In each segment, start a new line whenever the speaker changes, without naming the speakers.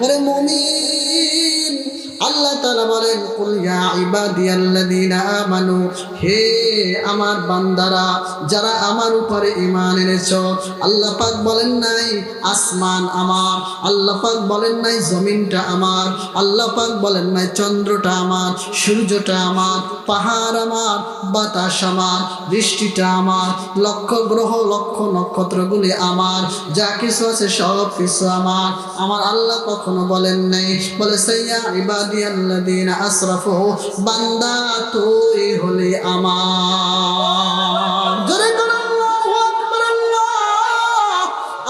ওরে মুমিন, আল্লাহ তাআলা বলেন কুল ইয়া ইবাদিয়াল্লাযীনা আমানু, হে আমার বান্দারা যারা আমার উপরে ঈমান এনেছো। আল্লাহ পাক বলেন নাই আসমান আমার, আল্লাহ পাক বলেন নাই জমিনটা আমার, আল্লাহ পাক বলেন নাই চন্দ্রটা আমার, সূর্যটা আমার, পাহাড় আমার, বাতাস আমার, বৃষ্টিটা আমার, লক্ষ গ্রহ লক্ষ নক্ষত্রগুলি আমার, যা কিছু আছে সব কিছু আমার। আমার আল্লাহ কখনো বলেন নাই, বলেছে ইয়া ইবাদিয়াল্লাযীনা আসরাফু, বান্দা তুই হলি আমার। জোরে করে আল্লাহু আকবার,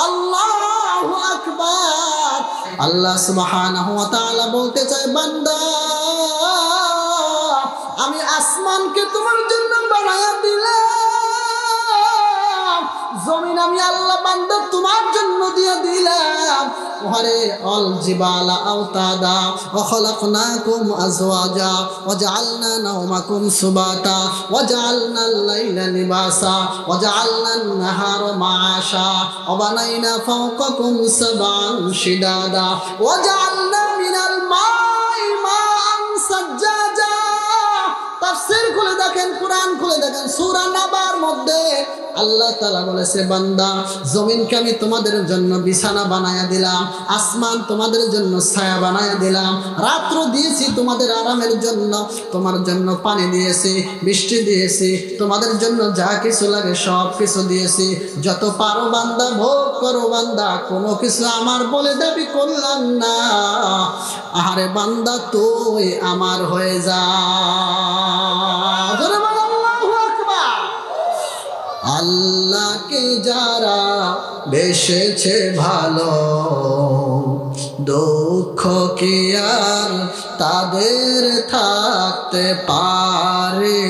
আল্লাহু আকবার। আল্লাহ সুবহানাহু ওয়া তাআলা বলতে চায়, বান্দা আমি আসমানকে তোমার জন্য বানায়া দিলাম, জমিন আমি আল্লাহ বান্দা তোমার জন্য দিয়ে দিলাম। ওরে অল জিবালা আওতাদা ওয়া খলাকনাকুম আজওয়াজা ওয়া জাআলনা নাওমাকুম সুবাতা ওয়া জাআলনাল লাইলা লিবাসা ওয়া জাআলনান নাহারা মাআশা ওয়া বানাইনা ফাওকাকুম সাবআন শিদাদা ওয়া জাআলনা মিনাল মাই মাআন সাজ্জাজা। তাফসীর খুলে দেখেন, কোরআন খুলে দেখেন, সূরা নাবার মধ্যে আল্লাহ তাআলা বলেছে, বান্দা জমিনকে আমি তোমাদের জন্য বিছানা বানায়া দিলাম, আসমান তোমাদের জন্য ছায়া বানায়া দিলাম, রাত্র দিয়েছি তোমাদের আরামের জন্য, তোমার জন্য পানি দিয়েছি, বৃষ্টি দিয়েছি, তোমাদের জন্য যা কিছু লাগে সব কিছু দিয়েছি। যত পারো বান্দা ভোগ করো বান্দা, কোনো কিছু আমার বলে দাবি করলাম না। আহারে বান্দা তুই আমার হয়ে যা। আল্লাহকে যারা বেসেছে ভালো, দুঃখ কি আর তাদের থাকতে পারে,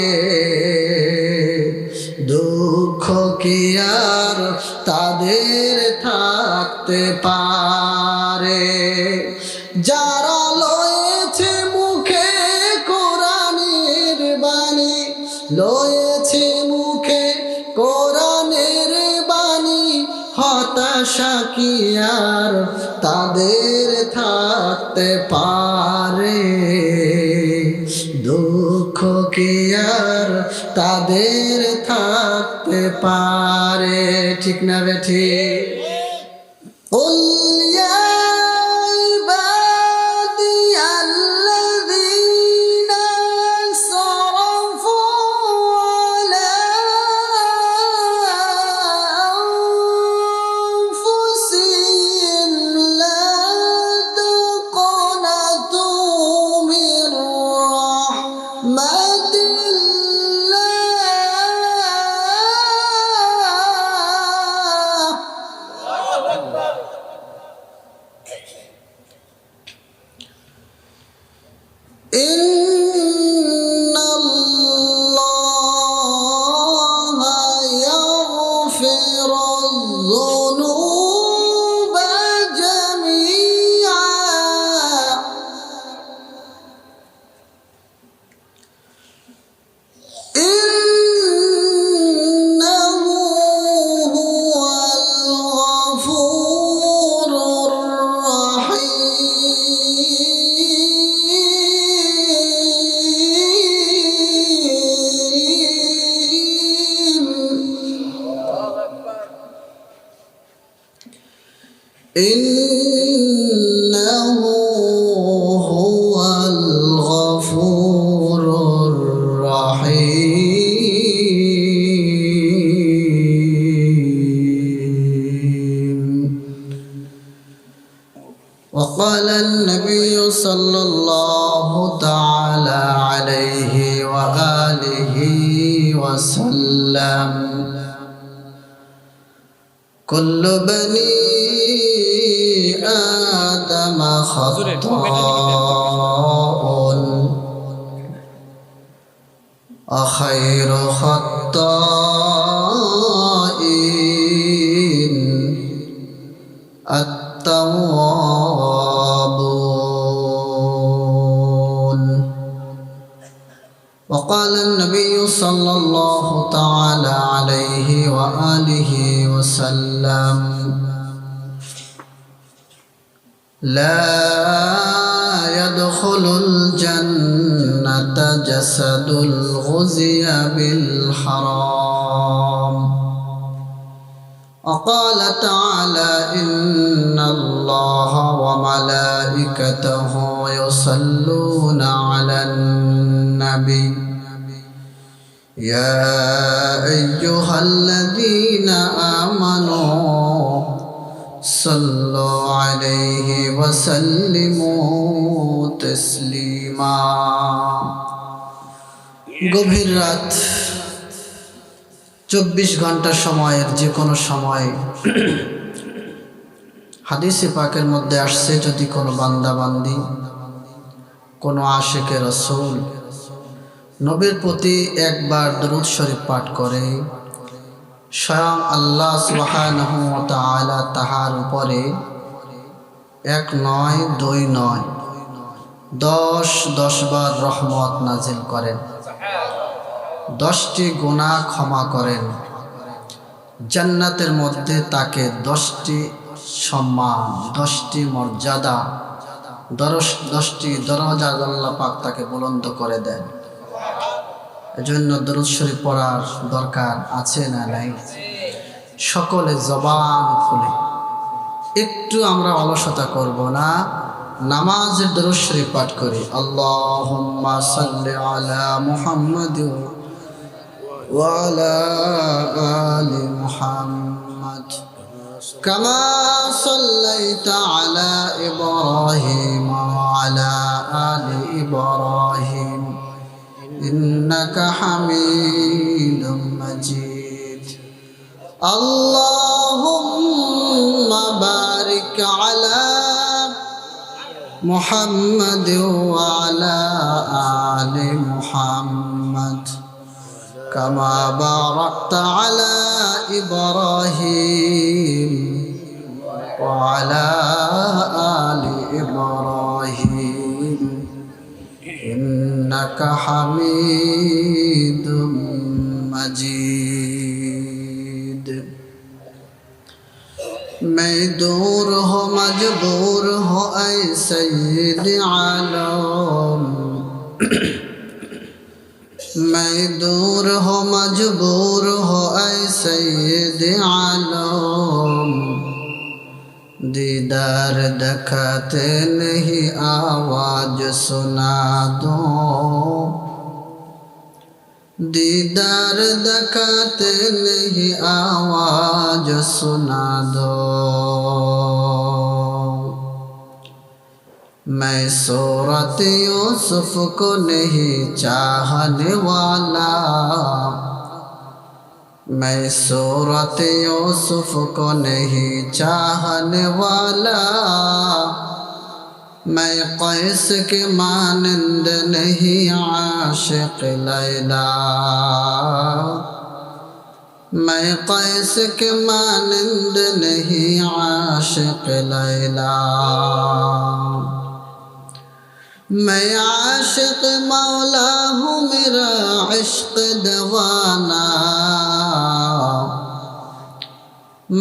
দুঃখ কি আর তাদের থাকতে পারে। যারা লয়েছে মুখে কোরআনের বাণী, লয়েছে মুখে কোরআনের বাণী, হতাশা কি আর তাদের থাকতে পারে, দুঃখ কি আর তাদের থাকতে পারে। ঠিক না বেঠি? إنه هو الغفور الرحيم. وقال النبي صلى الله تعالى عليه وآله وسلم كل بني آدم خطاء وخير خطائين التوابون. وقال النبي صلى الله تعالى عليه وآله وسلم لا يدخل الجنة جسد غزي بالحرام وقال تعالى إن الله وملائكته يصلون على النبي يا أيها الذين آمنوا صلوا عليه وسلموا تسليما গভীর রাত 24 ঘন্টা সময়ের যে কোনো সময় হাদিসে পাকের মধ্যে আসছে যদি কোনো বান্দা বান্দি কোনো আশিকে রাসূল নবীর প্রতি একবার দরুদ শরীফ পাঠ করে স্বয়ং আল্লাহ সুবহানাহু ওয়া তাআলা তাহার উপরে 1 নয় 2 নয় 10 বার রহমত নাজিল করেন 10টি গুনাহ ক্ষমা করেন জান্নাতের মধ্যে তাকে 10টি সম্মান 10টি মর্যাদা 10টি দরজা আল্লাহ পাক তাকে বুলন্দ করে দেন এজন্য দরুদ শরীফ পড়ার দরকার আছে না নাই সকলে জবান খুলে একটু আমরা অলসতা করব না নামাজের দরুদ শরীফ পাঠ করি আল্লাহুম্মা সাল্লি আলা মুহাম্মাদ ওয়া আলা আলি মুহাম্মাদ কামা সাল্লাইতা আলা ইব্রাহিম ওয়া আলা আলি ইব্রাহিম إنك حميد مجيد اللهم بارك على محمد وعلى آل محمد كما باركت على إبراهيم وعلى آل إبراهيم إنك حميد مجيد मैं दूर हो मजबूर हो ऐ सैयद आलम मैं दूर हो मजबूर हो ऐ सैयद आलम दीदार दिखाते नहीं आवाज सुना दो दीदार दिखाते नहीं आवाज सुना दो मैं सूरत यूसुफ को नहीं चाहने वाला मैं सूरत यूसुफ को नहीं चाहने वाला मैं कैस के मानंद नहीं आशिक लैला मैं कैस के मानंद नहीं आशिक लैला मैं आशिक मौला हूँ मेरा इश्क दवाना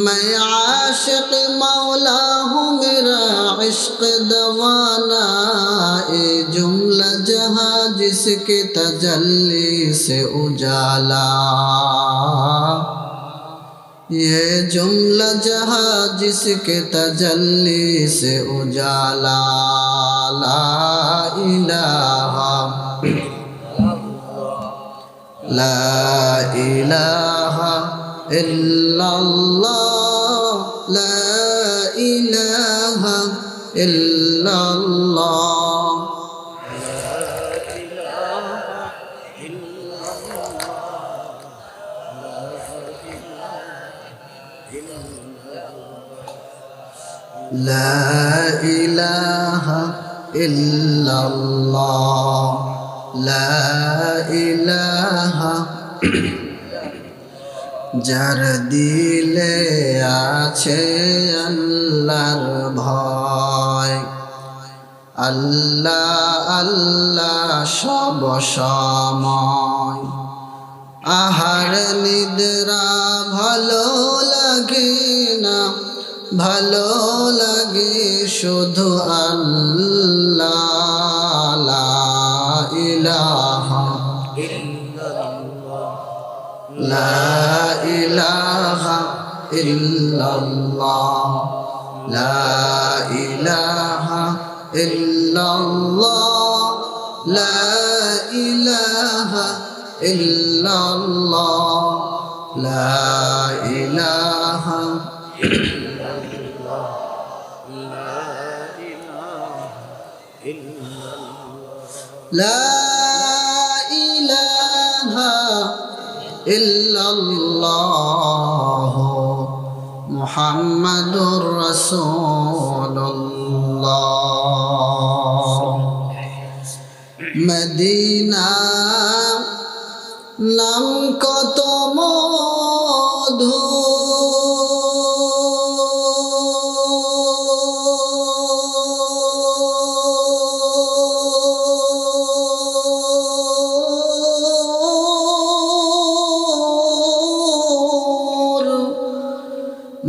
मैं आशिक मौला हूँ मेरा इश्क दवाना ये जुमला जहाँ जिसके तजल्ली से उजाला ये जुमला जहाँ जिसके तजल्ली से उजाला ला इलाहा इल्लल्लाह ला इलाहा इल्लल्लाह ला इलाहा इल्लल्लाह ला इलाहा যার দিলে আছে আল্লাহর ভয় আল্লাহ আল্লাহ সব সময় আহার নিদ্রা ভালো লাগে না ভালো লাগে শুধু আল্লাহ লা ইলাহা লা ইলাহা ইল্লাল্লাহ লা ইলাহা ইল্লাল্লাহ লা ইলাহা ইল্লাল্লাহ লা ইলাহা لا إله إلا الله محمد رسول الله مدينة নাম কত মধু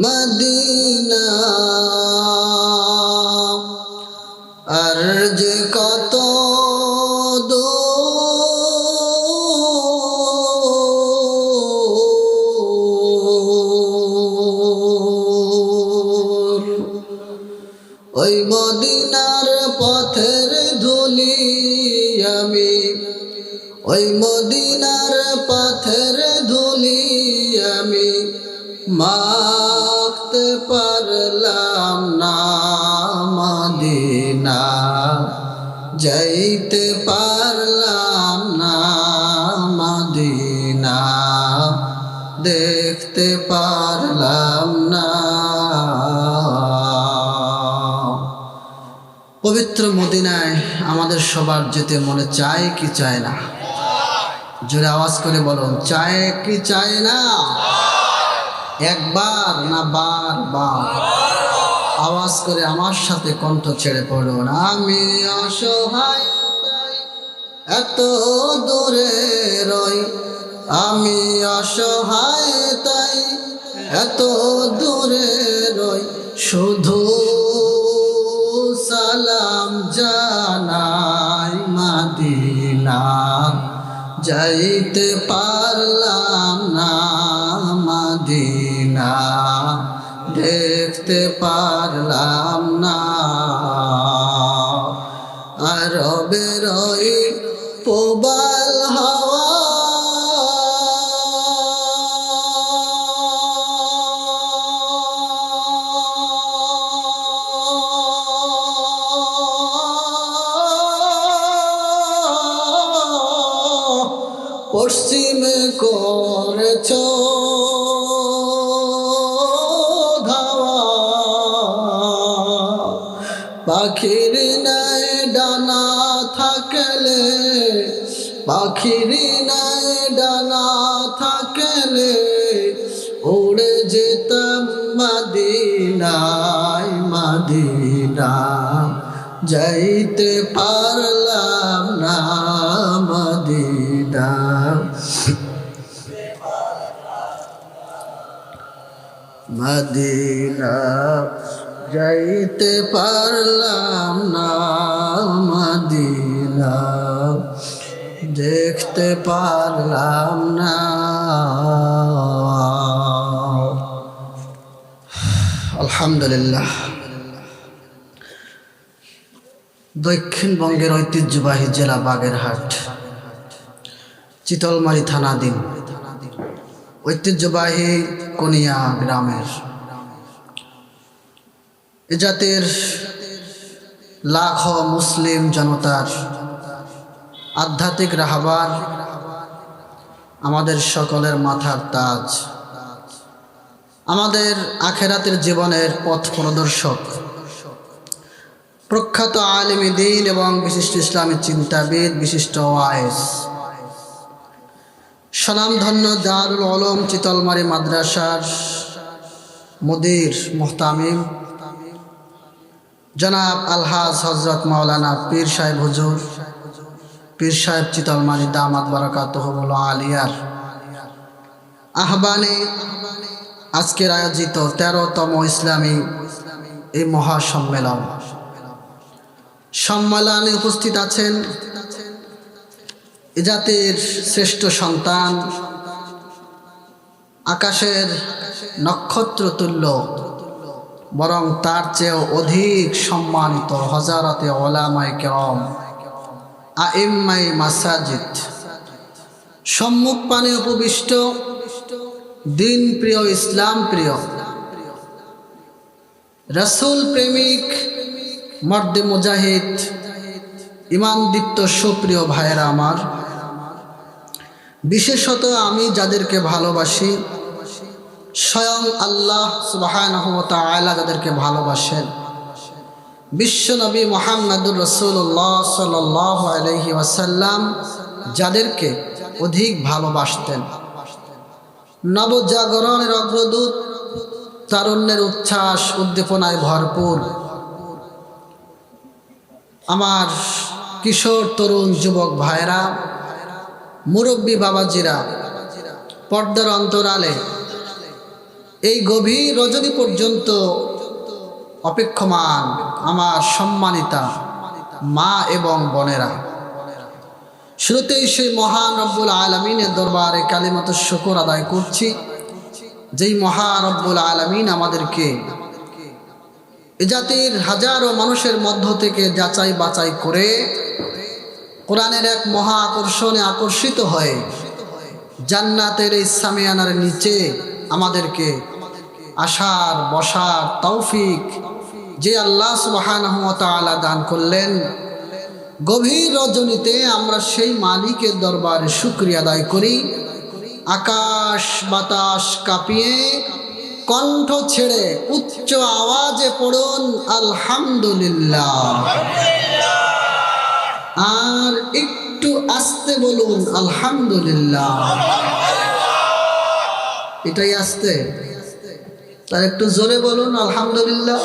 মদিনা আর যে কত দূর ওই মদিনার পথের ধুলি আমি ওই মদিনার পথের ধুলি আমি মাখতে পারলাম না মদিনা যাইতে পারলাম না মদিনা দেখতে পারলাম না পবিত্র মদিনায় আমাদের সবার যেতে মনে চায় কি চায় না জোরে আওয়াজ করে বলুন চায় কি চায় না একবার না বারবার আওয়াজ করে আমার সাথে কণ্ঠ ছেড়ে পড়ুন আমি অসহায় এত দূরে রই আমি অসহায় তাই এত দূরে রই শুধু সালাম জানাই মদিনা যাইতে পারলাম না মদিনা দেখতে পারলাম না আরবের ওই প্রবাল হাওয়া পশ্চিমে করেছ ধাওয়া পাখির নাই ডানা থাকলে পাখির নাই ডানা থাকলে উড়ে যেতাম মদিনায় মদিনা যাইতে পারলাম না মদিনা মদিনা যাইতে পারলাম না মদিনা দেখতে পারলাম না আলহামদুলিল্লাহ দক্ষিণবঙ্গের ঐতিহ্যবাহী জেলা বাগেরহাট চিতলমারী থানাধীন ঐতিহ্যবাহী কোনিয়া গ্রামের এ জাতির লাখো মুসলিম জনতার আধ্যাত্মিক রাহবার আমাদের সকলের মাথার তাজ আমাদের আখেরাতের জীবনের পথ প্রদর্শক প্রখ্যাত আলেমে দ্বীন এবং বিশিষ্ট ইসলামী চিন্তাবিদ বিশিষ্ট ওয়াইজ স্বনামধন্য দারুল উলুম চিতলমারী মাদ্রাসার মুদির মুহতামিম জনাব আলহাজ হজরত মাওলানা পীর সাহেব হুজুর পীর সাহেব চিতলমারী দামাত বারাকাতুহুল আলিয়ার আহ্বানে আজকের আয়োজিত 13তম ইসলামী এই মহাসম্মেলন। সম্মেলনে উপস্থিত আছেন এ জাতির শ্রেষ্ঠ সন্তান, আকাশের নক্ষত্র তুল্য, বরং তার চেয়েও অধিক সম্মানিত হযরতে উলামায়ে কেরাম, আইম্মায়ে মাসাজিদ, সম্মুখ পানে উপবিষ্ট দিন প্রিয়, ইসলাম প্রিয়, রাসূল প্রেমিক, মর্দে মুজাহিদ, ইমান দীপ্ত সুপ্রিয় ভাইয়েরা আমার, বিশেষত আমি যাদেরকে ভালোবাসি, স্বয়ং আল্লাহ সুবহানাহু ওয়া তাআলা যাদেরকে ভালোবাসেন, বিশ্বনবী মুহাম্মদুর রাসূলুল্লাহ সাল্লাল্লাহু আলাইহি ওয়াসাল্লাম যাদেরকে অধিক ভালোবাসতেন, নবজাগরণের অগ্রদূত, তারুণ্যের উচ্ছ্বাস উদ্দীপনায় ভরপুর আমার কিশোর তরুণ যুবক ভাইরা, মুরব্বী বাবাজিরা, পর্দার অন্তরালে এই গভীর রজনী পর্যন্ত অপেক্ষমান আমার সম্মানিতা মা এবং বোনেরা, শুরুতেই সেই মহান রব্বুল আলামিনের দরবারে কালিমাতুশ শুকর আদায় করছি, যেই মহান রব্বুল আলামিন আমাদেরকে এ জাতির হাজারো মানুষের মধ্য থেকে যাচাই বাছাই করে কোরআনের এক মহা আকর্ষণে আকর্ষিত হয়ে জান্নাতের এই সামিয়ানার নিচে আমাদেরকে আসার বসার তৌফিক যে আল্লাহ সুবহানাহু ওয়া তাআলা দান করলেন। গভীর রজনীতে আমরা সেই মালিকের দরবারে শুকরিয়া আদায় করি, আকাশ বাতাস কাঁপিয়ে কণ্ঠ ছেড়ে উচ্চ আওয়াজে পড়ুন আলহামদুলিল্লাহ, আর একটু আস্তে বলুন আলহামদুলিল্লাহ। এটাই আস্তে, তার একটু জোরে বলুন আলহামদুলিল্লাহ।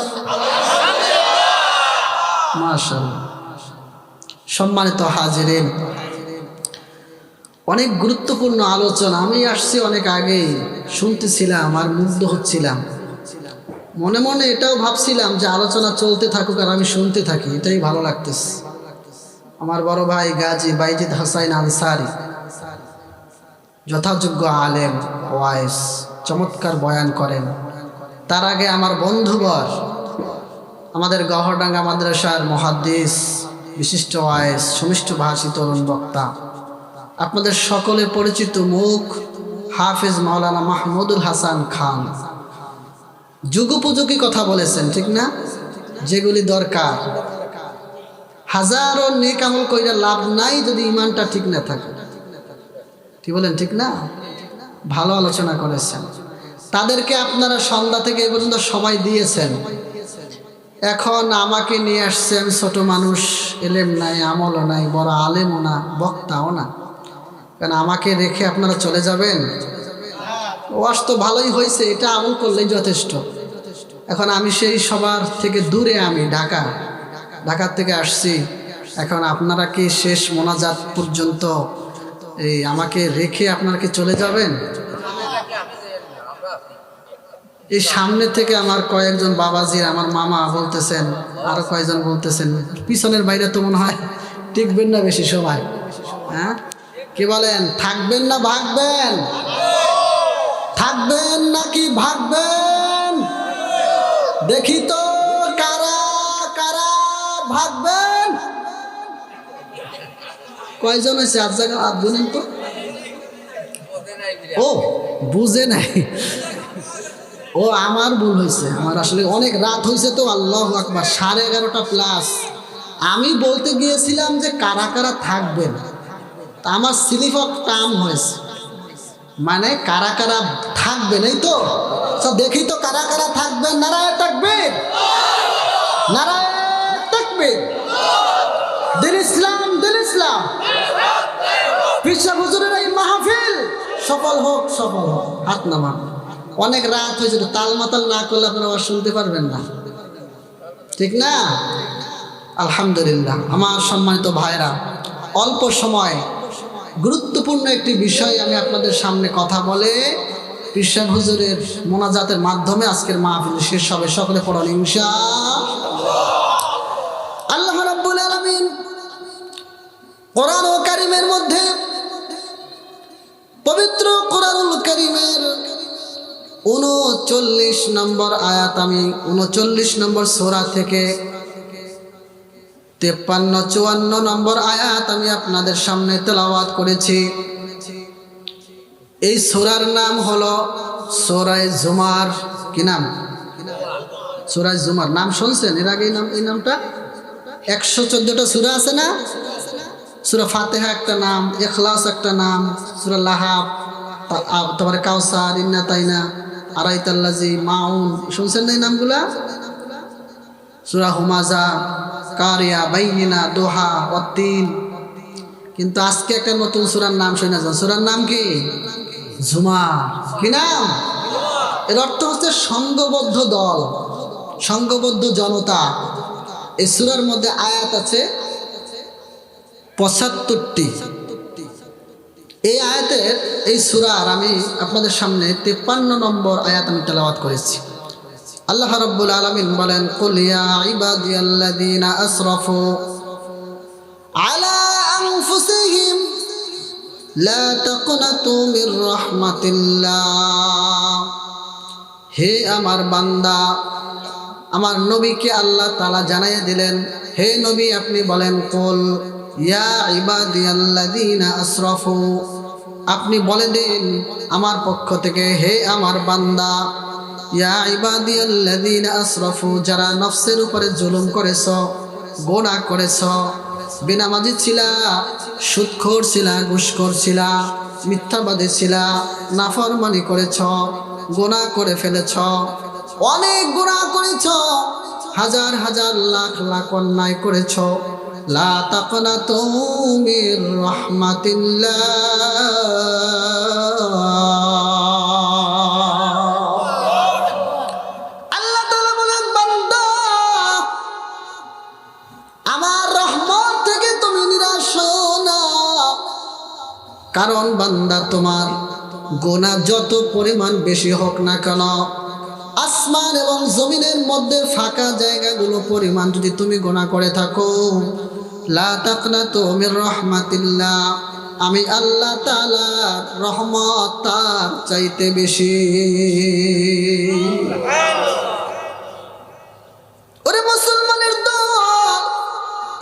মাশাআল্লাহ। সম্মানিত হাজিরিন, অনেক গুরুত্বপূর্ণ আলোচনা। আমি আসছি অনেক আগেই, শুনতেছিলাম আর মুগ্ধ হচ্ছিলাম, মনে মনে এটাও ভাবছিলাম যে আলোচনা চলতে থাকুক আর আমি শুনতে থাকি, এটাই ভালো লাগতেছে। আমার বড় ভাই গাজী বাইজিদ হোসাইন আনসারী, যথাযোগ্য আলেম ওয়াইস, চমৎকার বয়ান করেন। তার আগে আমার বন্ধুবর, আমাদের গহরডাঙ্গা মাদ্রাসার মুহাদ্দিস, বিশিষ্ট ওয়াইস, সুমিষ্ট ভাষী তরুণ বক্তা, আপনাদের সকলের পরিচিত মুখ হাফেজ মাওলানা মাহমুদুল হাসান খান, যুগোপযোগী কথা বলেছেন, ঠিক না? যেগুলি দরকার। হাজারো নেক আমল কইরা লাভ নাই যদি ইমানটা ঠিক না থাকে, কি বলেন, ঠিক না? ভালো আলোচনা করেছেন। তাদেরকে আপনারা সন্ধ্যা থেকে এই পর্যন্ত সবাই দিয়েছেন। এখন আমাকে নিয়ে আসছেন, ছোট মানুষ, এলেম নাই, আমলও নাই, বড় আলেমও না, বক্তাও না, কারণ আমাকে রেখে আপনারা চলে যাবেন? ওয়াজ তো ভালোই হয়েছে, এটা আমল করলেই যথেষ্ট। এখন আমি সেই সবার থেকে দূরে, আমি ঢাকার থেকে আসছি। এখন আপনারা কি শেষ মোনাজাত পর্যন্ত এই আমাকে রেখে আপনারা কি চলে যাবেন? এই সামনে থেকে আমার কয়েকজন বাবাজির, আমার মামা বলতেছেন, আরো কয়েকজন বলতেছেন, পিছনের বাইরে তো মনে হয় টিকবেন না বেশি সময়। হ্যাঁ, কি বলেন, থাকবেন না ভাগবেন? থাকবেন নাকি ভাগবেন? দেখি তো কারা কারা ভাগবেন। কয়জন হয়েছে? আজ জায়গা আর গুনেন তো। ও বুঝে নাই, ও আমার ভুল হয়েছে, আমার আসলে অনেক রাত হয়েছে তো। আল্লাহু আকবার, 11:30 প্লাস। আমি বলতে গিয়েছিলাম যে কারা কারা থাকবেন, তা আমার স্লিপ অফ টার্ম হয়েছে, মানে কারা কারা থাকবেন, এই তো। দেখি তো কারা কারা থাকবেন। নারায়ে তাকবীর, নারায়ে তাকবীর। দিন ইসলাম, দিন ইসলাম। পীর সাহেব হুজুরের এই মাহফিল সফল হোক, সফল হোক। হাত নামান। অনেক রাত হয়েছে, তাল মাতাল না করলে আপনারা আবার শুনতে পারবেন না, ঠিক না? আলহামদুলিল্লাহ। আমার সম্মানিত ভাইরা, অল্প সময় গুরুত্বপূর্ণ একটি বিষয় আমি আপনাদের সামনে কথা বলে পিরসাহ হুজুরের মোনাজাতের মাধ্যমে আজকের মাহফিল শেষ হবে। সকলে পড়ুন ইনশাআল্লাহ। আল্লাহ রাব্বুল আলামিন কোরআন কারীমের মধ্যে, পবিত্র কোরআনুল কারীমের 39 নম্বর আয়াত, আমি 39 নম্বর সূরা থেকে 53-54 নম্বর আয়াত আমি আপনাদের সামনে তেলাওয়াত করেছি। এই সূরার নাম হলো সূরা জুমার। কি নাম? সূরা জুমার। নাম শুনছেন এর আগে? এই নামটা 114টা সূরা আছে না? সূরা ফাতিহা একটা নাম, ইখলাস একটা নাম, সূরা লাহাব, তারপরে কাউসার, ইন্না তাইনা, আরাইতাল্লাজি, মাউন, শুনছেন না এই নামগুলা? সূরা হুমাজা, কারিয়া, বাইয়িনা, দোহা, ওয়াত্তিন। কিন্তু আজকে একটা নতুন সূরার নাম শুনে যান। সূরার নাম কি? জুমার। কি নাম? এর অর্থ হচ্ছে সংঘবদ্ধ দল, সংঘবদ্ধ জনতা। এই সূরার মধ্যে আয়াত আছে 75টি। এই আয়াতের, এই সূরার আমি আপনাদের সামনে 53 নম্বর আয়াত আমি তেলাওয়াত করেছি। আল্লাহ রাব্বুল আলামিন বলেন, কুল ইয়া ইবাদিয়াল্লাযীনা আসরাফু আলা আনফুসিহিম লা তাকনাতু মির রাহমাতিল্লাহ। হে আমার বান্দা, আমার নবীকে আল্লাহ তাআলা জানাইয়া দিলেন, হে নবী আপনি বলেন, কুল ইয়া ইবাদিয়াল্লাযীনা আসরাফু, আপনি বলে দিন আমার পক্ষ থেকে, হে আমার বান্দা, ইয়া ইবাদিয়াল্লাযীনা আসরাফু, যারা নফসের উপরে জুলুম করেছো, গোনাহ করেছো, বেনামাজি ছিলা, সুদখোর ছিলা, ঘুষখোর ছিলা, মিথ্যাবাদী ছিলা, নাফরমানি করেছো, গোনাহ করে ফেলেছো, অনেক গুনাহ করেছো, হাজার হাজার লাখ লাখ অন্যায় করেছো। লা তাকনাতু মির রাহমাতিল্লাহ, আল্লাহ তাআলা বলেন, বান্দা আমার রহমত থেকে তুমি নিরাশ হও না। কারণ বান্দা তোমার গুনাহ যত পরিমাণ বেশি হোক না কেন, আসমান এবং জমিনের মধ্যে ফাঁকা জায়গাগুলো পরিমাণ যদি তুমি গুনাহ করে থাকো, লা তাকনাতু মির রাহমাতিল্লাহ, আমি আল্লাহ তাআলার রহমত তার চাইতে বেশি। ওরে মুসলমানের দল,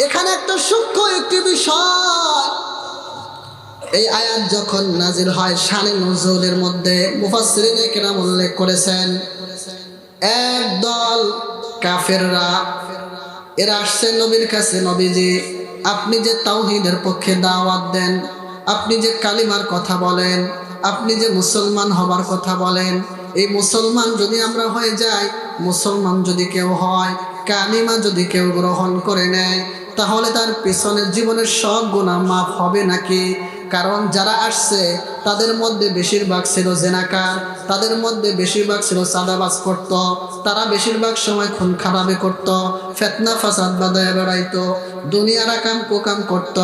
এখানে একটা সূক্ষ্ম একটি বিষয়। এই আয়াত যখন নাজিল হয়, শানে নুজুলের মধ্যে মুফাসসিরিনে কেরাম উল্লেখ করেছেন, একদল কাফেররা এরা আসছে নবীর কাছে, নবীজি আপনি যে তাওহীদের পক্ষে দাওয়াত দেন, আপনি যে কালিমার কথা বলেন, আপনি যে মুসলমান হবার কথা বলেন, এই মুসলমান যদি আমরা হয়ে যাই, মুসলমান যদি কেউ হয়, কালিমা যদি কেউ গ্রহণ করে নেয়, তাহলে তার পিছনের জীবনের সব গুনাহ মাফ হবে নাকি? কারণ যারা আসছে তাদের মধ্যে বেশিরভাগ ছিল জেনাকার, তাদের মধ্যে বেশিরভাগ ছিল চাঁদাবাজ করত, তারা বেশিরভাগ সময় খুন খারাপি করত, ফিতনা ফাসাদ বাঁধায় বেড়াইতো, দুনিয়ার আকাম কুকাম করত।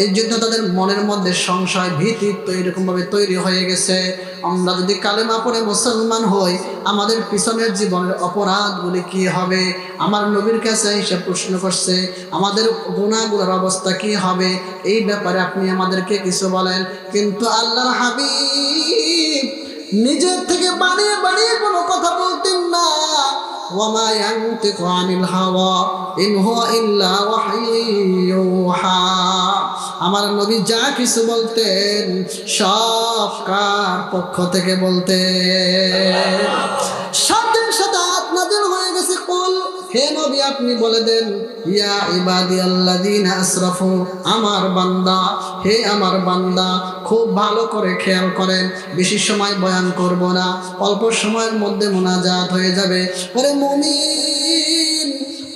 এই জন্য তাদের মনের মধ্যে সংশয়, ভীতি তো এরকমভাবে তৈরি হয়ে গেছে, আমরা যদি কালেমা পড়ে মুসলমান হই, আমাদের পিছনের জীবনের অপরাধগুলি কি হবে? আমার নবীর কাছে এসে প্রশ্ন করছে, আমাদের গুনাহগুলোর অবস্থা কি হবে? এই ব্যাপারে আপনি আমাদেরকে কিছু বলেন। কিন্তু আল্লাহর হাবিব নিজের থেকে বানিয়ে বানিয়ে কোনো কথা বলতেন না। ওয়ামা ইয়ানতিকু আনিল হাওয়া ইন হুয়া ইল্লা ওয়াহয়ুন ইউহা, আমার নবী যা কিছু বলতেন সব কার পক্ষ থেকে বলতেন। সাথে সাথে আয়াত নাযিল হয়ে গেছে, কুল, হে নবী আপনি বলে দেন, ইয়া ইবাদিয়াল্লাযীনা আসরাফু, আমার বান্দা, হে আমার বান্দা, খুব ভালো করে খেয়াল করেন, বেশি সময় বয়ান করব না, অল্প সময়ের মধ্যে মুনাজাত হয়ে যাবে। ওরে মুমিন,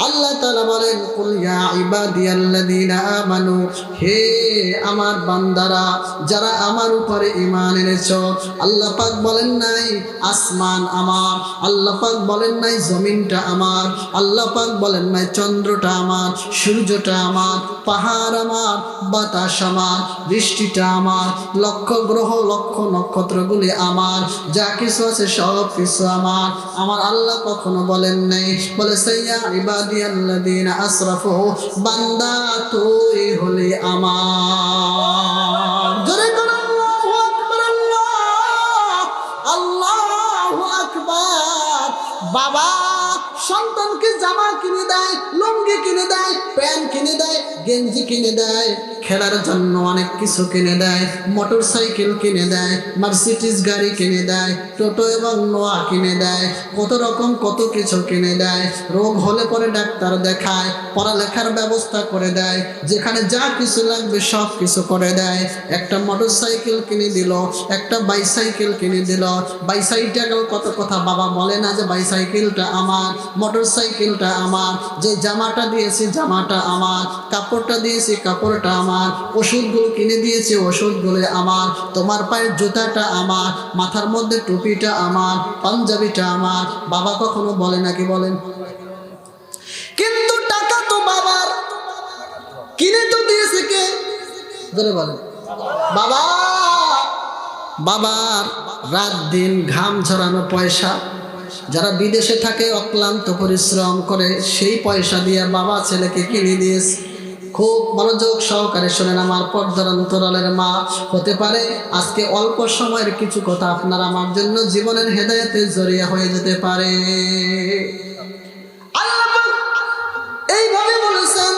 আল্লাহ তাআলা বলেন, কুল ইয়া ইবাদিয়াল্লাযীনা আমানু, হে আমার বান্দারা যারা আমার উপরে ঈমান এনেছো। আল্লাহ পাক বলেন নাই আসমান আমার, আল্লাহ পাক বলেন নাই জমিনটা আমার, আল্লাহ পাক বলেন নাই চন্দ্রটা আমার, সূর্যটা আমার, পাহাড় আমার, বাতাস আমার, বৃষ্টিটা আমার, লক্ষ গ্রহ লক্ষ নক্ষত্রগুলি আমার, যা কিছু আছে সব কিছু আমার। আমার আল্লাহ কখনো বলেন নাই, বলেছে ইয়া ইবাদিয়াল্লাযীনা আসরাফু, বান্দা তুই হলি আমার। জোরে করে আল্লাহু আকবার, আল্লাহু আকবার। বাবা সন্তানকে জামা কিনে দেয়, লুঙ্গি কিনে দেয়, প্যান্ট কিনে দেয়, গেঞ্জি কিনে দেয়, খেলার জন্য অনেক কিছু কিনে দেয়, মোটর সাইকেল কিনে দেয়, মার্সিডিজ গাড়ি কিনে দেয়, টোটো এবং নোয়া কিনে দেয়, কত রকম কত কিছু কিনে দেয়। রোগ হলে পরে ডাক্তার দেখায়, পড়ালেখার ব্যবস্থা করে দেয়, যেখানে যা কিছু লাগবে সব কিছু করে দেয়। একটা মোটর সাইকেল কিনে দিল, একটা বাইসাইকেল কিনে দিল। বাইসাইকেল কত কথা বাবা বলে না যে বাইসাইকেলটা আমার, মোটর সাইকেলটা আমার, যে জামাটা দিয়েছি জামাটা আমার, কাপড়টা দিয়েছি কাপড়টা আমার, ওষুধগুলো কিনে দিয়েছি ওষুধগুলো আমার, তোমার পায়ের জুতাটা আমার, মাথার মধ্যে টুপিটা আমার, পাঞ্জাবিটা আমার। বাবা কখনো বলে নাকি বলেন? কিন্তু টাকা তো বাবার, কিনে তো দিয়েছে কে? ধরে বলেন বাবা। বাবার রাত দিন ঘাম ঝরানো পয়সা, যারা বিদেশে থাকে অক্লান্ত পরিশ্রম করে সেই পয়সা দিয়ে বাবা ছেলেকে কিনে দিয়েছে। খুব মনোযোগ সহকারে শোনেন আমার পর্দার অন্তরালের মা। হতে পারে আজকে অল্প সময়ের কিছু কথা আপনার আমার জন্য জীবনের হেদায়েতের জরিয়া হয়ে যেতে পারে। আল্লাহ এইভাবে বলেছেন,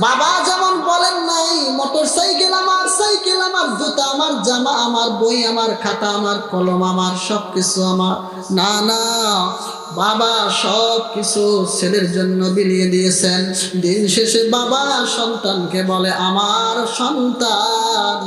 বাবা যেমন বলেন নাই মোটর সাইকেল আমার, সাইকেল আমার, জুতা আমার, জামা আমার, বই আমার, খাতা আমার, কলম আমার, সব কিছু আমার। না না, বাবা সব কিছু ছেলের জন্য বিলিয়ে দিয়েছেন। দিন শেষে বাবা সন্তানকে বলে, আমার সন্তান,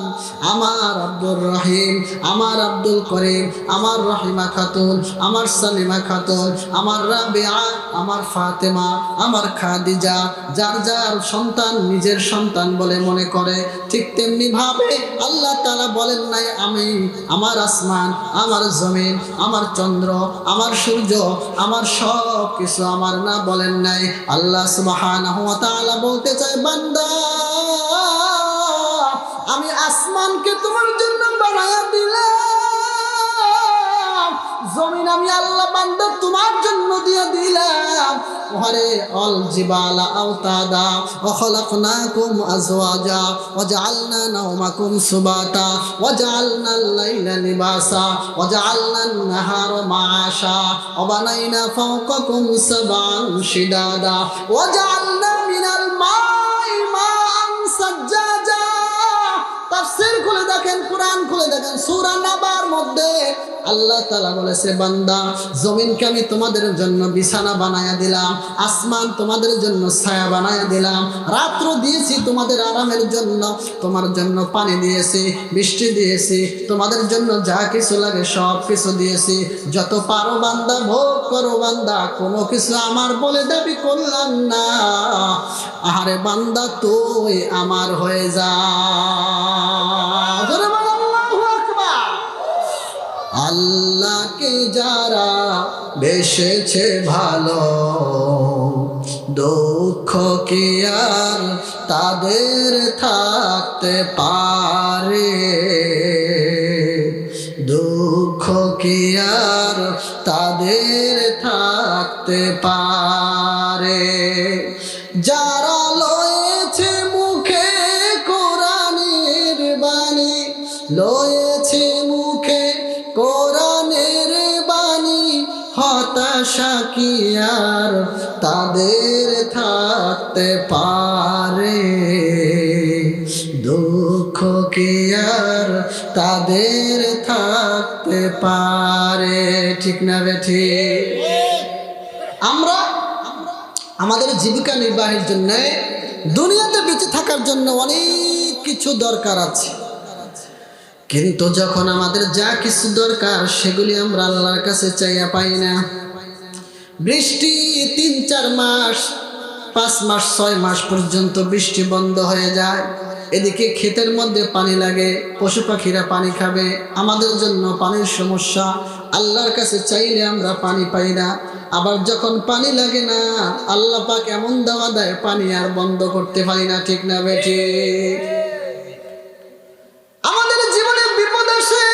আমার আব্দুর রহিম, আমার আব্দুল করিম, আমার রহিমা খাতুন, আমার সালিমা খাতুন, আমার রাবিয়া, আমার ফাতেমা, আমার খাদিজা, যার যার সন্তান নিজের সন্তান বলে মনে করে, ঠিক তেমনি ভাবে আল্লাহ তাআলা বলেন নাই আমি, আমার আসমান, আমার জমিন, আমার চন্দ্র, আমার সূর্য, আমার সব কিছু আমার না, বলেন নাই। আল্লাহ সুবহানাহু ওয়া তাআলা বলতে চায়, বান্দা আমি আসমানকে তোমার জন্য বানায়া দিলাম, জমিন আমি আল্লাহ বান্দা তোমার জন্য দিয়ে দিলাম। ওহারে অল জিবালা আওতাদা ওয়া খলাকনাকুম আজওয়াজা ওয়া জাআলনা নাওমাকুম সুবাতা ওয়া জাআলনাল লাইলা লিবাসা ওয়া জাআলনান নাহারা মাআশা ওয়া বানাইনা ফাওকাকুম সাবআন শিদাদা ওয়া জাআলনা মিনাল মাই মাআন সাজ্জাজা। তাফসীর খুলে দেখেন, কোরআন খুলে দেখেন, সূরা নাবার মধ্যে আল্লাহ তাআলা বলেছে, বান্দা জমিনকে আমি তোমাদের জন্য বিছানা বানায়া দিলাম, আসমান তোমাদের জন্য ছায়া বানায়া দিলাম, রাত্র দিয়েছি তোমাদের আরামের জন্য, তোমার জন্য পানি দিয়েছি, বৃষ্টি দিয়েছি, তোমাদের জন্য যা কিছু লাগে সব কিছু দিয়েছি। যত পারো বান্দা ভোগ করো বান্দা, কোনো কিছু আমার বলে দাবি করলাম না। আহারে বান্দা তুই আমার হয়ে যা। আল্লাহকে যারা বেসেছে ভালো, দুঃখ কি আর তাদের থাকতে পারে, দুঃখ কি আর তাদের থাকতে পারে। যারা লয়েছে মুখে কোরআনের বাণী, লয়েছে মুখে কোরআনের বাণী, হতাশা কি আর তাদের থাকতে পারে, দুঃখ কি আর তাদের থাকতে পারে। ঠিক না বেঠি? আমরা আমাদের জীবিকা নির্বাহের জন্য, দুনিয়াতে বেঁচে থাকার জন্য অনেক কিছু দরকার আছে, কিন্তু যখন আমাদের যা কিছু দরকার সেগুলি আমরা আল্লাহর কাছে চাইয়া পাই না। বৃষ্টি ৩-৪ মাস 5 মাস 6 মাস পর্যন্ত বৃষ্টি বন্ধ হয়ে যায়। এদিকে ক্ষেতের মধ্যে পানি লাগে, পশু পাখিরা পানি খাবে, আমাদের জন্য পানির সমস্যা। আল্লাহর কাছে চাইলে আমরা পানি পাই না। আবার যখন পানি লাগে না, আল্লাহ পাক এমন দাওয়া দেয় পানি আর বন্ধ করতে পারি না। ঠিক না বেঠি? আমাদের জীবনে বিপদ আসে,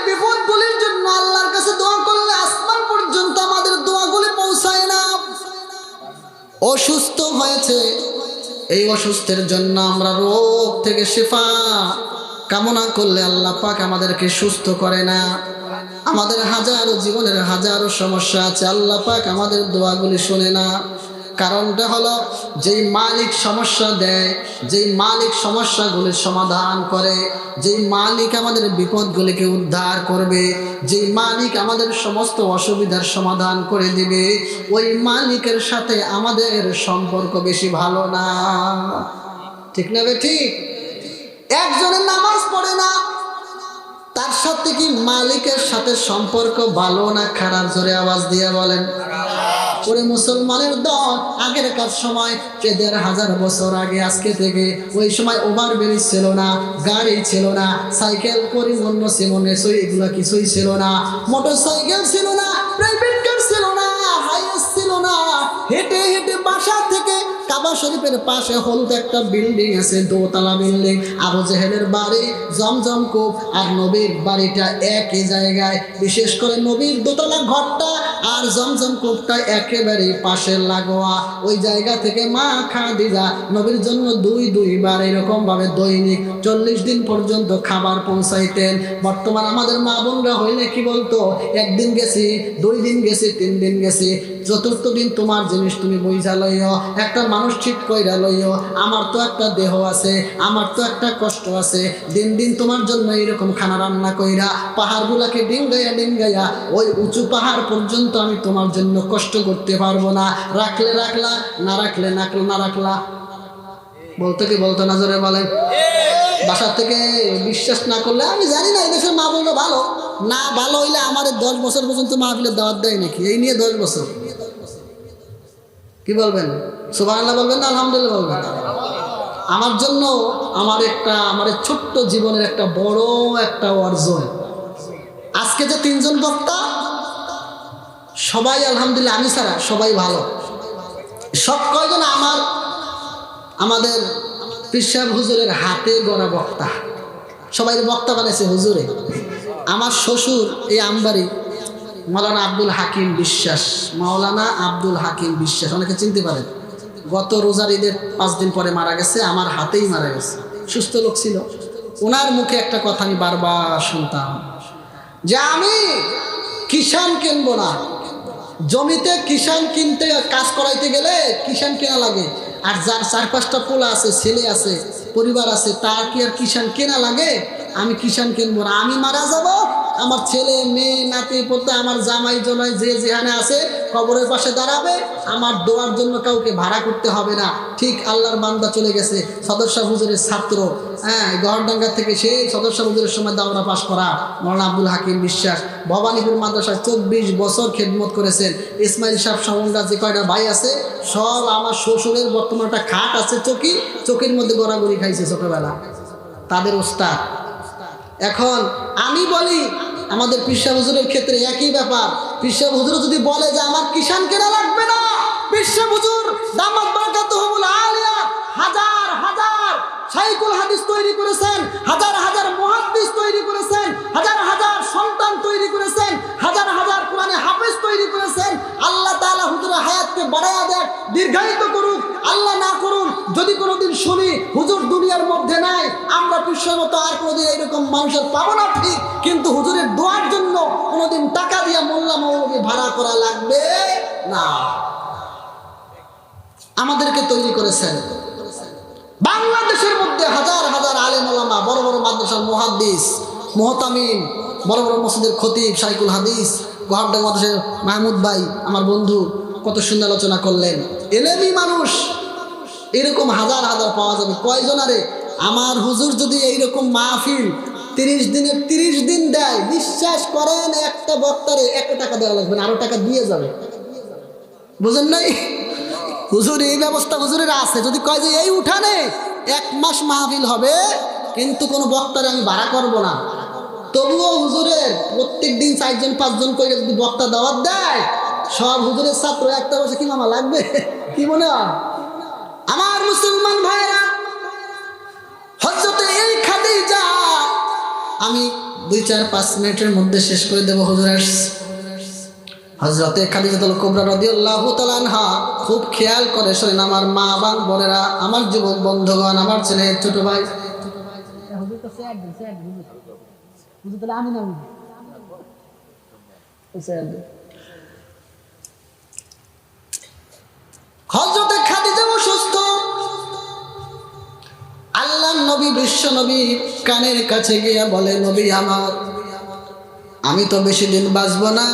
বিপদগুলির জন্য আল্লাহর কাছে দোয়া করলে আসমান পর্যন্ত আমাদের দোয়াগুলি পৌঁছায় না। অসুস্থ হয়েছে, এই অসুস্থের জন্য আমরা রোগ থেকে শিফা কামনা করলে আল্লাহ পাক আমাদেরকে সুস্থ করে না। আমাদের হাজারো জীবনের হাজারো সমস্যা আছে, আল্লাহ পাক আমাদের দোয়াগুলি শোনে না। কারণটা হলো, যেই মালিক সমস্যা দেয়, যেই মালিক সমস্যাগুলির সমাধান করে, যেই মালিক আমাদের বিপদগুলিকে উদ্ধার করবে, যেই মালিক আমাদের সমস্ত অসুবিধার সমাধান করে দিবে, ওই মালিকের সাথে আমাদের সম্পর্ক বেশি ভালো না। ঠিক না বে ঠিক? একজনের নামাজ পড়ে না, তার সাথে কি মালিকের সাথে সম্পর্ক ভালো না খারাপ? জোরে আওয়াজ দিয়ে বলেন। ওরে মুসলমানের দল, আগেরকার সময় 1500 বছর আগে আজকে থেকে, ওই সময় ওভার ব্রিজ ছিল না, গাড়ি ছিল না, সাইকেল পরিবহন ছিল না, এগুলো কিছুই ছিল না। মোটর সাইকেল ছিল না, প্রাইভেট কার ছিল না, হাইওয়ে ছিল না। হেঁটে হেঁটে বাসা থেকে কাবা শরীফের পাশে হলুদ একটা বিল্ডিং আছে, দোতলা বিল্ডিং। আবু জেহেলের বাড়ি, জমজম কূপ আর নবীর বাড়িটা একই জায়গায়। বিশেষ করে নবীর দোতলা ঘরটা আর জমজম কূপটা একেবারে পাশে লাগোয়া। ওই জায়গা থেকে মা খাদিজা নবীর জন্য দুইবার এরকম ভাবে দৈনিক 40 দিন পর্যন্ত খাবার পৌঁছাইতেন। বর্তমান আমাদের মা বোনরা হইলে কি বলতো, 1 দিন গেছি, 2 দিন গেছি, 3 দিন গেছি, 4th দিন তোমার জিনিস তুমি বুঝা লইও, একটা মানুষ ঠিক কইরা লইও। আমার তো একটা দেহ আছে, আমার তো একটা কষ্ট আছে। দিন দিন তোমার জন্য এরকম খানা রান্না কইরা পাহাড়গুলাকে ডিঙ্গাইয়া ওই উঁচু পাহাড় পর্যন্ত আমি তোমার জন্য কষ্ট করতে পারবো না। রাখলে রাখলা, না রাখলে না রাখলা। বলতো কি বলতো না? জোরে বলেন। বাসা থেকে বিশ্বাস না করলে, আমি জানি না এদেশের মা বললো ভালো না, ভালো হইলে আমাদের 10 বছর পর্যন্ত মাহফিলের দাওয়াত দেয় নাকি? এই নিয়ে 10 বছর কি বলবেন? সুবহানাল্লাহ বলবেন না আলহামদুলিল্লাহ বলবেন? আমার জন্য আমার ছোট্ট জীবনের একটা বড় একটা অর্জন। আজকে যে 3 জন বক্তা, সবাই আলহামদুলিল্লাহ, আমি ছাড়া সবাই ভালো। সব কয়জন আমাদের পীর সাহেব হুজুরের হাতে গড়া বক্তা। সবাই বক্তা বানাইছে হুজুরে। আমার শ্বশুর এই আমবাড়ি মাওলানা আব্দুল হাকিম বিশ্বাস, মাওলানা আব্দুল হাকিম বিশ্বাস, অনেকে চিনতে পারেন। গত রোজার ঈদের 5 দিন পরে মারা গেছে, আমার হাতেই মারা গেছে। সুস্থ লোক ছিল। ওনার মুখে একটা কথা আমি বারবার শুনতাম, যে আমি কিষান কিনবো না। জমিতে কিষান কিনতে, কাজ করাইতে গেলে কিষান কেনা লাগে। আর যার 4-5টা পোলা আছে, ছেলে আছে, পরিবার আছে, তার কি আর কিষান কেনা লাগে? আমি কিষান কিনবো না। আমি মারা যাব, আমার ছেলে মেয়ে নাতি পোতা, আমার জামাই জমাই যে যেখানে আছে কবরের পাশে দাঁড়াবে। আমার দোয়ার জন্য কাউকে ভাড়া করতে হবে না। ঠিক আল্লাহর বান্দা চলে গেছে, সদর শাহ হুজুরের ছাত্র, গড়ডাঙ্গা থেকে সেই সদর শাহ হুজুরের সময় দাওরা পাশ করা মাওলানা আব্দুল হাকিম বিশ্বাস, ভবানীপুর মাদ্রাসায় 24 বছর খেদমত করেছেন। ইসমাইল সাহেব সমন্ডা যে কয়টা ভাই আছে, সব আমার শ্বশুরের বর্তমানে একটা খাট আছে, চকির মধ্যে গড়াগড়ি খাইছে ছোটবেলা, তাদের ওস্তাদ। এখন আমি বলি, আমাদের পীর সাহেব হুজুরের ক্ষেত্রে একই ব্যাপার। পীর সাহেব হুজুর যদি বলে যে আমার কিষান কেনা লাগবে না, পীর সাহেব হুজুর দামাত বারাকাতুহুল আলিয়া হাজার হাজার শাইখুল হাদিস তৈরি করেছেন, হাজার হাজার মুহাদ্দিস তৈরি করেছেন, হাজার হাজার সন্তান তৈরি করেছেন, হাজার হাজার কোরআনে হাফেজ তৈরি করেছেন। আল্লাহ তাআলা হুজুরের হায়াতকে বাড়ায়া দেন, দীর্ঘায়িত করুক। আল্লাহ না করুন যদি কোনোদিন শুনি হুজুর দুনিয়ার মধ্যে নাই, আমরা পীরের মতো আর কোনোদিন এইরকম মানুষের পাবো না ঠিক, কিন্তু হুজুরের দোয়ার জন্য কোনোদিন টাকা দিয়ে মোল্লা মৌলবি ভাড়া করা লাগবে না। আমাদেরকে তৈরি করেছেন। বাংলাদেশের মধ্যে হাজার হাজার আলেম ওলামা, বড় বড় মাদ্রাসার মুহাদ্দিস, মুহতামিম, বড় বড় মসজিদের খতিব, শাইখুল হাদিস, গোহাবডাঙ্গা মাদ্রাসার মাহমুদ ভাই আমার বন্ধু কত সুন্দর আলোচনা করলেন। এলেমই মানুষ এরকম হাজার হাজার পাওয়া যাবে। কয়জনারে আমার হুজুর যদি এইরকম মাহফিল 30 দিনের 30 দিন দেয়, বিশ্বাস করেন একটা বক্তারে 1 টাকা দেওয়া লাগবে না, আরো টাকা দিয়ে যাবে। বুঝেন নাই? হুজুর এই ব্যবস্থা হুজুরের আছে, যদি কয় যে এই উঠানে 1 মাস মাহফিল হবে কিন্তু কোনো বক্তারে আমি ভাড়া করব না, তবুও হুজুরের প্রত্যেক দিন 4 জন 5 জন করে যদি বক্তা দাওয়াত দেয়, সব হুজুরের ছাত্র একটা বসে কি মামা লাগবে? কি মনে হয় আমার মুসলমান ভাইরা? হযরতে এই খাদিজা, আমি 2-4-5 মিনিটের মধ্যে শেষ করে দেব। হুজুর হযরতে খাদিজাতুল কুবরা রাদিয়াল্লাহু তাআলা আনহা খুব খেয়াল করে শোনেন আমার মা এবং বোনেরা, আমার যুবক বন্ধুগণ, আমার ছেলে ছোট ভাই, হুজুর তো স্যার হুজুর তাহলে আমি না হযরতে খাদিজা অসুস্থ। আল্লাহর নবী বিশ্ব নবী কানের কাছে গিয়ে বলে, নবী আমার, আমি তো বেশি দিন বাঁচব না,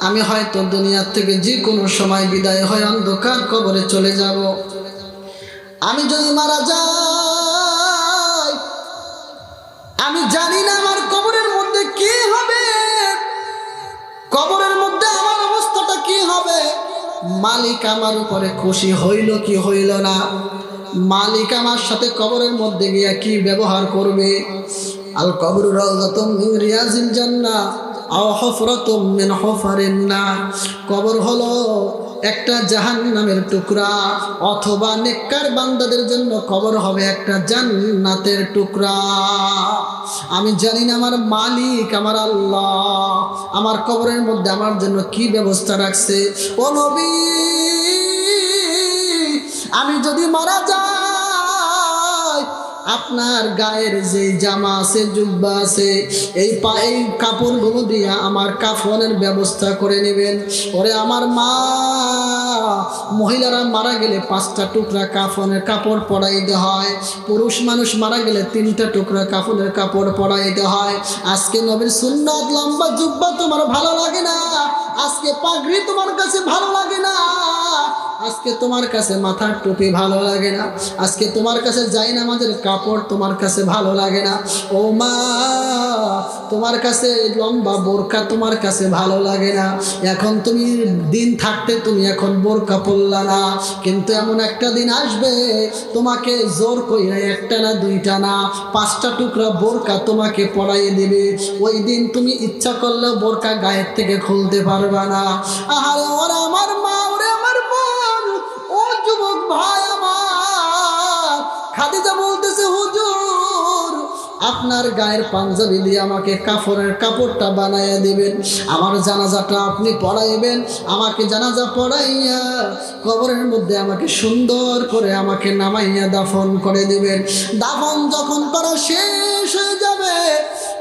আমি হয়তো দুনিয়ার থেকে যে কোনো সময় বিদায় হয়ে অন্ধকার কবরে চলে যাব। আমি যদি মারা যাই, আমি জানি না আমার কবরের মধ্যে কি হবে, কবরের মধ্যে আমার অবস্থাটা কি হবে। মালিক আমার উপরে খুশি হইল কি হইল না, মালিক আমার সাথে কবরের মধ্যে গিয়া কি ব্যবহার করবে। আল কবরু রাউযাতুম মিন রিয়াজিল জান্নাহ আও হুফরাতুম মিন হুফারিন নার। কবর হলো একটা জাহান্নামের টুকরা, অথবা নেককার বান্দাদের জন্য কবর হবে একটা জান্নাতের টুকরা। আমি জানি না আমার মালিক আমার আল্লাহ আমার কবরের মধ্যে আমার জন্য কি ব্যবস্থা রাখছে। ও নবী, আমি যদি মারা যাই, আপনার গায়ের যে জামা আছে, জুব্বা আছে, এই কাপড়গুলো দিয়ে আমার কাফনের ব্যবস্থা করে নেবেন। ওরে আমার মা, মহিলারা মারা গেলে 5টা টুকরা কাফনের কাপড় পরাইতে হয়, পুরুষ মানুষ মারা গেলে 3টা টুকরা কাফনের কাপড় পরাইতে হয়। আজকে নবীর সুন্নাত লম্বা জুব্বা তোমার ভালো লাগে না, আজকে পাগড়ি তোমার কাছে ভালো লাগে না, আজকে তোমার কাছে মাথার টুপি ভালো লাগে না, আজকে তোমার কাছে জায়নামাজের কাপড় তোমার কাছে ভালো লাগে না। ও মা, তোমার কাছে লম্বা বোরকা তোমার কাছে ভালো লাগে না। এখন তুমি দিন থাকতে তুমি এখন বোরকা পরলা না, কিন্তু এমন একটা দিন আসবে তোমাকে জোর কইরা 1টা না 2টা না 5টা টুকরা বোরকা তোমাকে পরাইয়ে দিবে। ওই দিন তুমি ইচ্ছা করলেও বোরকা গায়ের থেকে খুলতে পারবা না। আহারে ওরা আমার মা, ওরে আমার বোন, ও যুবক ভাই আমার, খাদিজা বলতেছে, হুজুর আপনার গায়ের পাঞ্জাবি দিয়ে আমাকে কাফনের কাপড়টা বানাইয়া দিবেন, আমার জানাজাটা আপনি পড়াইবেন, আমাকে জানাজা পড়াইয়া কবরের মধ্যে আমাকে সুন্দর করে আমাকে নামাইয়া দাফন করে দিবেন। দাফন যখন করা শেষ হয়ে যাবে,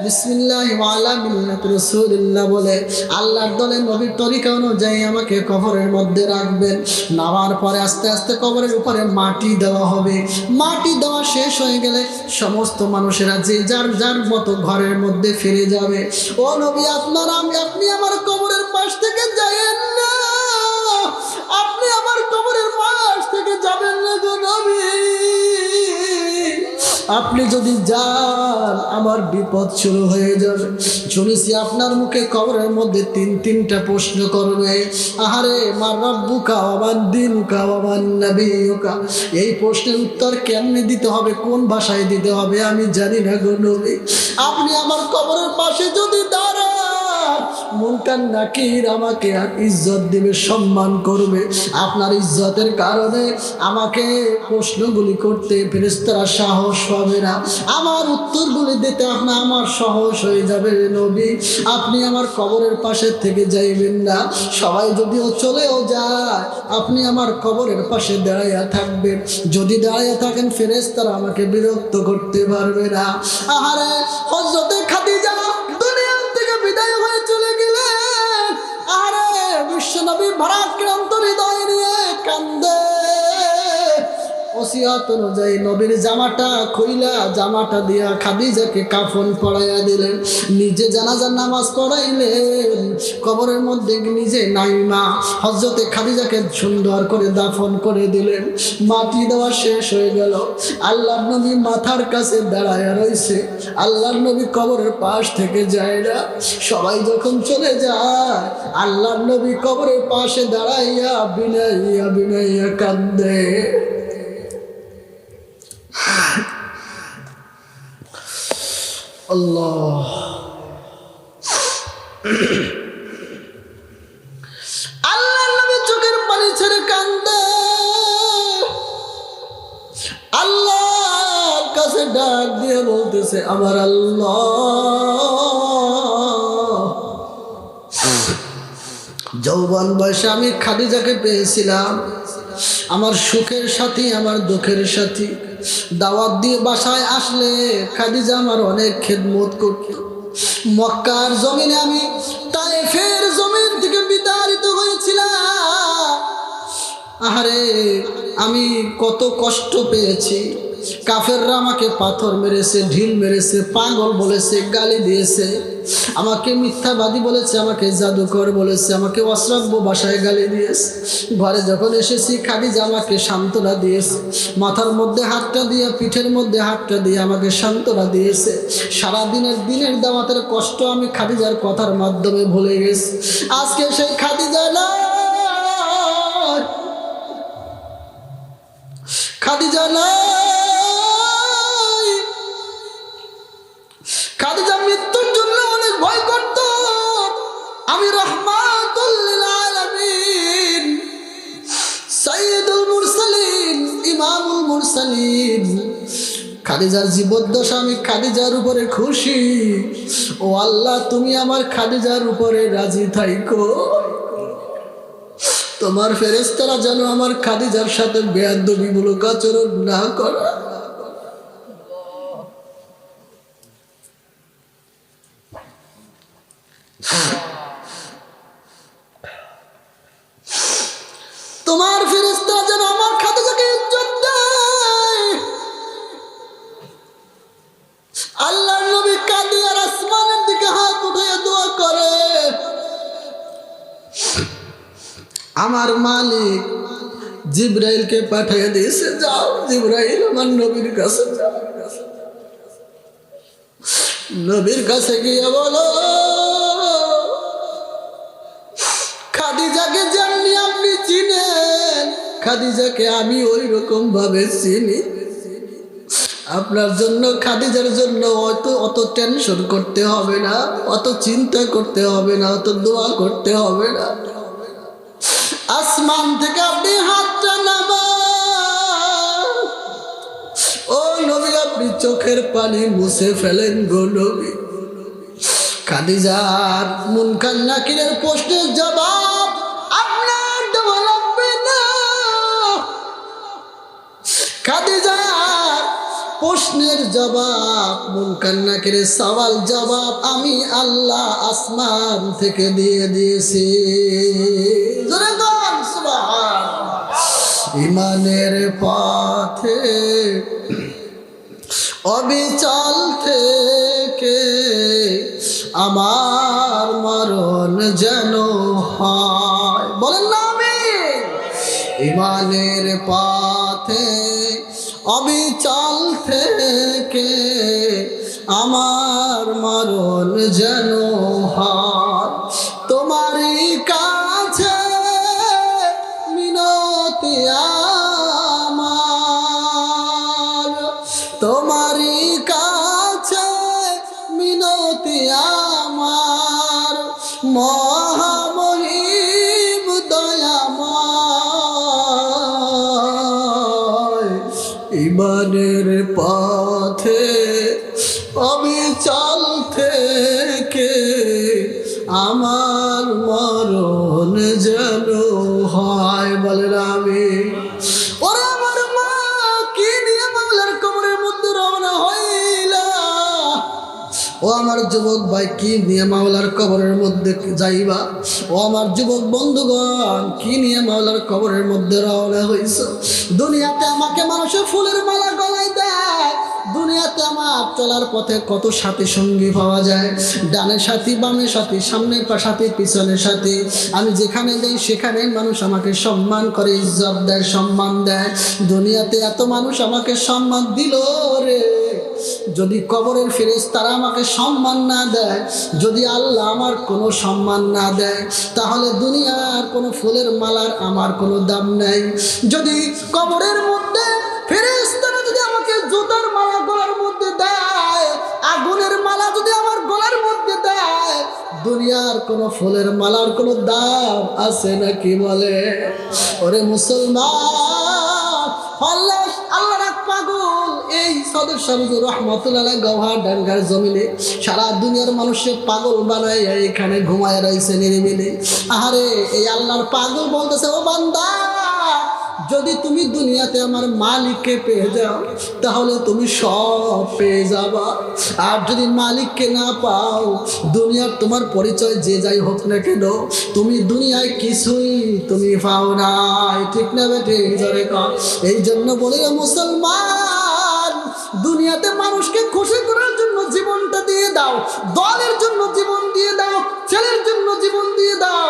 বিসমিল্লাহি ওয়া আলা মিল্লাতি রাসূলিল্লাহ বলে আল্লাহর দলে নবীর তরিকা অনুযায়ী আমাকে কবরের মধ্যে রাখবেন। নামার পরে আস্তে আস্তে কবরের উপরে মাটি দেওয়া হবে। মাটি দেওয়া শেষ হয়ে গেলে সমস্ত মানুষেরা যে যার যার মতো ঘরের মধ্যে ফিরে যাবে। ও নবী, আপনি আমার কবরের পাশ থেকে যাবেন না, আপনি আমার কবরের পাশ থেকে যাবেন না গো নবী, আপনি যদি যান আমার বিপদ শুরু হয়ে যাবে। শুনেছি আপনার মুখে কবরের মধ্যে 3টা প্রশ্ন করবে। আহারে মা রাব্বুকা ওয়া মা দীনুকা ওয়া মান নাবিয়ুকা, এই প্রশ্নের উত্তর কেমনে দিতে হবে, কোন ভাষায় দিতে হবে আমি জানি না গো নবী। আপনি আমার কবরের পাশে যদি দাঁড়ান, মুনকার নাকির আমাকে ইজ্জত দিবে, সম্মান করবে। আপনার ইজ্জতের কারণে আমাকে প্রশ্নগুলি করতে ফেরেশতারা সাহস পাবে না, আমার উত্তরগুলি দিতে আমার সাহস হয়ে যাবে। নবী, আপনি আমার কবরের পাশে থেকে যাইবেন না। সবাই যদিও চলেও যায়, আপনি আমার কবরের পাশে দাঁড়াইয়া থাকবেন। যদি দাঁড়াইয়া থাকেন, ফেরেশতারা আমাকে বিরক্ত করতে পারবে না। আহারে হযরতে খাদিজা দুনিয়া থেকে বিদায় হয়ে চলে গেলেন। আরে বিশ্বনবী ভারাক্রান্ত হৃদয় নিয়ে কান্দে। ও ওসিয়ত অনুযায়ী নবীর জামাটা খুইলা জামাটা দিয়া খাদিজাকে কাফন পরাইয়া দিলেন, নিজে জানাজার নামাজ পড়াইলেন, কবরের মধ্যে নিজে নাইমা হযরতে খাদিজাকে সুন্দর করে দাফন করে দিলেন। মাটি দেওয়া শেষ হয়ে গেল, আল্লাহর নবী মাথার কাছে দাঁড়ায়া রইছে, আল্লাহর নবী কবরের পাশ থেকে যায় না। সবাই যখন চলে যায়, আল্লাহর নবী কবরের পাশে দাঁড়াইয়া বিনাইয়া বিনাইয়া কান্দে। আল্লাহ আল্লাহর নবী চোখের পানি ছেড়ে কান্দে, আল্লাহর কাছে ডাক দিয়ে বলতেছে, আমার আল্লাহ, যৌবন বয়সে আমি খাদিজাকে পেয়েছিলাম, আমার সুখের সাথী, আমার দুঃখের সাথী। দাওয়াত দিয়ে বাসায় আসলে খাদিজা আমার অনেক খেদমত করত। মক্কার জমিনে আমি তায়েফের জমিন থেকে বিতাড়িত হয়েছিলাম। আহারে, আমি কত কষ্ট পেয়েছি। কাফেররা আমাকে পাথর মেরেছে, ঢিল মেরেছে, পাগল বলেছে, গালি দিয়েছে, আমাকে মিথ্যাবাদী বলেছে, আমাকে জাদুকর বলেছে, আমাকে অশ্রাব্য ভাষায় গালি দিয়েছে। ঘরে যখন এসেছি খাদিজা আমাকে সান্ত্বনা দিয়েছে, মাথার মধ্যে হাতটা দিয়ে, পিঠের মধ্যে হাতটা দিয়ে আমাকে সান্ত্বনা দিয়েছে। দিনের দাওয়াতের কষ্ট আমি খাদিজার কথার মাধ্যমে ভুলে গেছি। আজকে সেই খাদিজা না, খাদিজা না, খাদিজা মৃত্যুর জন্য অনেক ভয় করত। আমি রাহমাতুল লিল আলামিন, সাইয়্যিদুল মুরসালিন, ইমামুল মুরসালিন, খাদিজার জীবদ্দশা আমি খাদিজার উপরে খুশি। ও আল্লাহ, তুমি আমার খাদিজার উপরে রাজি থাইকো। তোমার ফেরেশতারা যেন আমার খাদিজার সাথে বেয়াদবিমূলক আচরণ না করে। তোমার ফেরেশতারা যেন আমার খাদিজাকে ইজ্জত দেয়। আল্লাহর নবী কাঁদে আর আসমানের দিকে হাত উঠিয়ে দোয়া করে, আমার মালিক জিবরাইলকে পাঠিয়ে দিয়েছে, যাও জিবরাইল আমার নবীর কাছে যাও। নবীর কাছে গিয়ে বলো, খাদিজাকে যেমনি আপনি চিনেন, খাদিজাকে আমি ওই রকম ভাবে চিনি। আপনার জন্য, খাদিজার জন্য অত টেনশন করতে হবে না, অত চিন্তা করতে হবে না, অত দোয়া করতে হবে না। আসমান থেকে আপনি হাতটা নামান, ও নবী, আপনি চোখের পানি মুছে ফেলেন গো নবী। খাদিজার মুনকার নাকিরের প্রশ্নের জবাব আপনার দেওয়া লাগবে না। খাদিজার প্রশ্নের জবাব, মুনকার নাকিরের সওয়াল জবাব আমি আল্লাহ আসমান থেকে দিয়ে দিয়েছি। ইমানের পথে অবিচল থেকে আমার মরণ যেন হয়, বলেন না আমিন। ইমানের পথে অবিচল থেকে আমার মরণ যেন হয়। তোমারই কাছে মিনতি আমার, তোমারই কাছে মিনতি আমার, মহামহিম দয়াময়। ইমানের পথে অবিচল থেকে আমার মরণ যেন হয়, বলেন আমিন। ওরে আমার মা, কি নিয়ে মামলার কবরের মধ্যে রওনা হইলা? ও আমার যুবক ভাই, কি নিয়ে মাওলার কবরের মধ্যে যাইবা? ও আমার যুবক বন্ধুগণ, কি নিয়ে মাওলার কবরের মধ্যে রওনা হইছ? দুনিয়াতে আমাকে মানুষের ফুলের মালা গলায় দেয়, দুনিয়াতে আমার চলার পথে কত সাথী সঙ্গী পাওয়া যায়, ডানে সাথী, বামে সাথী, সামনের সাথী, পিছনের সাথী। আমি যেখানে যাই সেখানে মানুষ আমাকে সম্মান করে, ইজ্জত দেয়, সম্মান দেয়। দুনিয়াতে এত মানুষ আমাকে সম্মান দিল রে, যদি কবরের ফেরেশতারা আমাকে সম্মান না দেয়, যদি আল্লাহ আমার কোনো সম্মান না দেয়, তাহলে দুনিয়ার কোনো ফুলের মালার আমার কোনো দাম নেই। যদি কবরের মধ্যে ফেরেশতারা যদি আমাকে জুতার মালা গলার মধ্যে দেয়, আগুনের মালা যদি আমার গলার মধ্যে দেয়, দুনিয়ার কোনো ফুলের মালার কোনো দাম আছে নাকি বলে? ওরে মুসলমান, আল্লাহ এক পাগল এই সদর শামসুর রহমতুল্লাহ গওহার ডাঙ্গার জমিনে সারা দুনিয়ার মানুষকে পাগল বানায় এখানে ঘুমায় রয়েছে নিরিবিলি। আরে এই আল্লাহর পাগল বলতেছে, ও বান্দা, যদি তুমি দুনিয়াতে আমার মালিককে পেয়ে যাও তাহলে তুমি সব পেয়ে যাবা, আর যদি মালিককে না পাও, দুনিয়ার তোমার পরিচয় যে যাই হোক না কেন, তুমি দুনিয়ায় কিছুই তুমি পাও নাই। ঠিক না বেটে? জোরে কর। এই জন্য বলে মুসলমান, দুনিয়াতে মানুষকে খুশি করার জন্য জীবনটা দিয়ে দাও, দলের জন্য জীবন দিয়ে দাও, ছেলের জন্য জীবন দিয়ে দাও,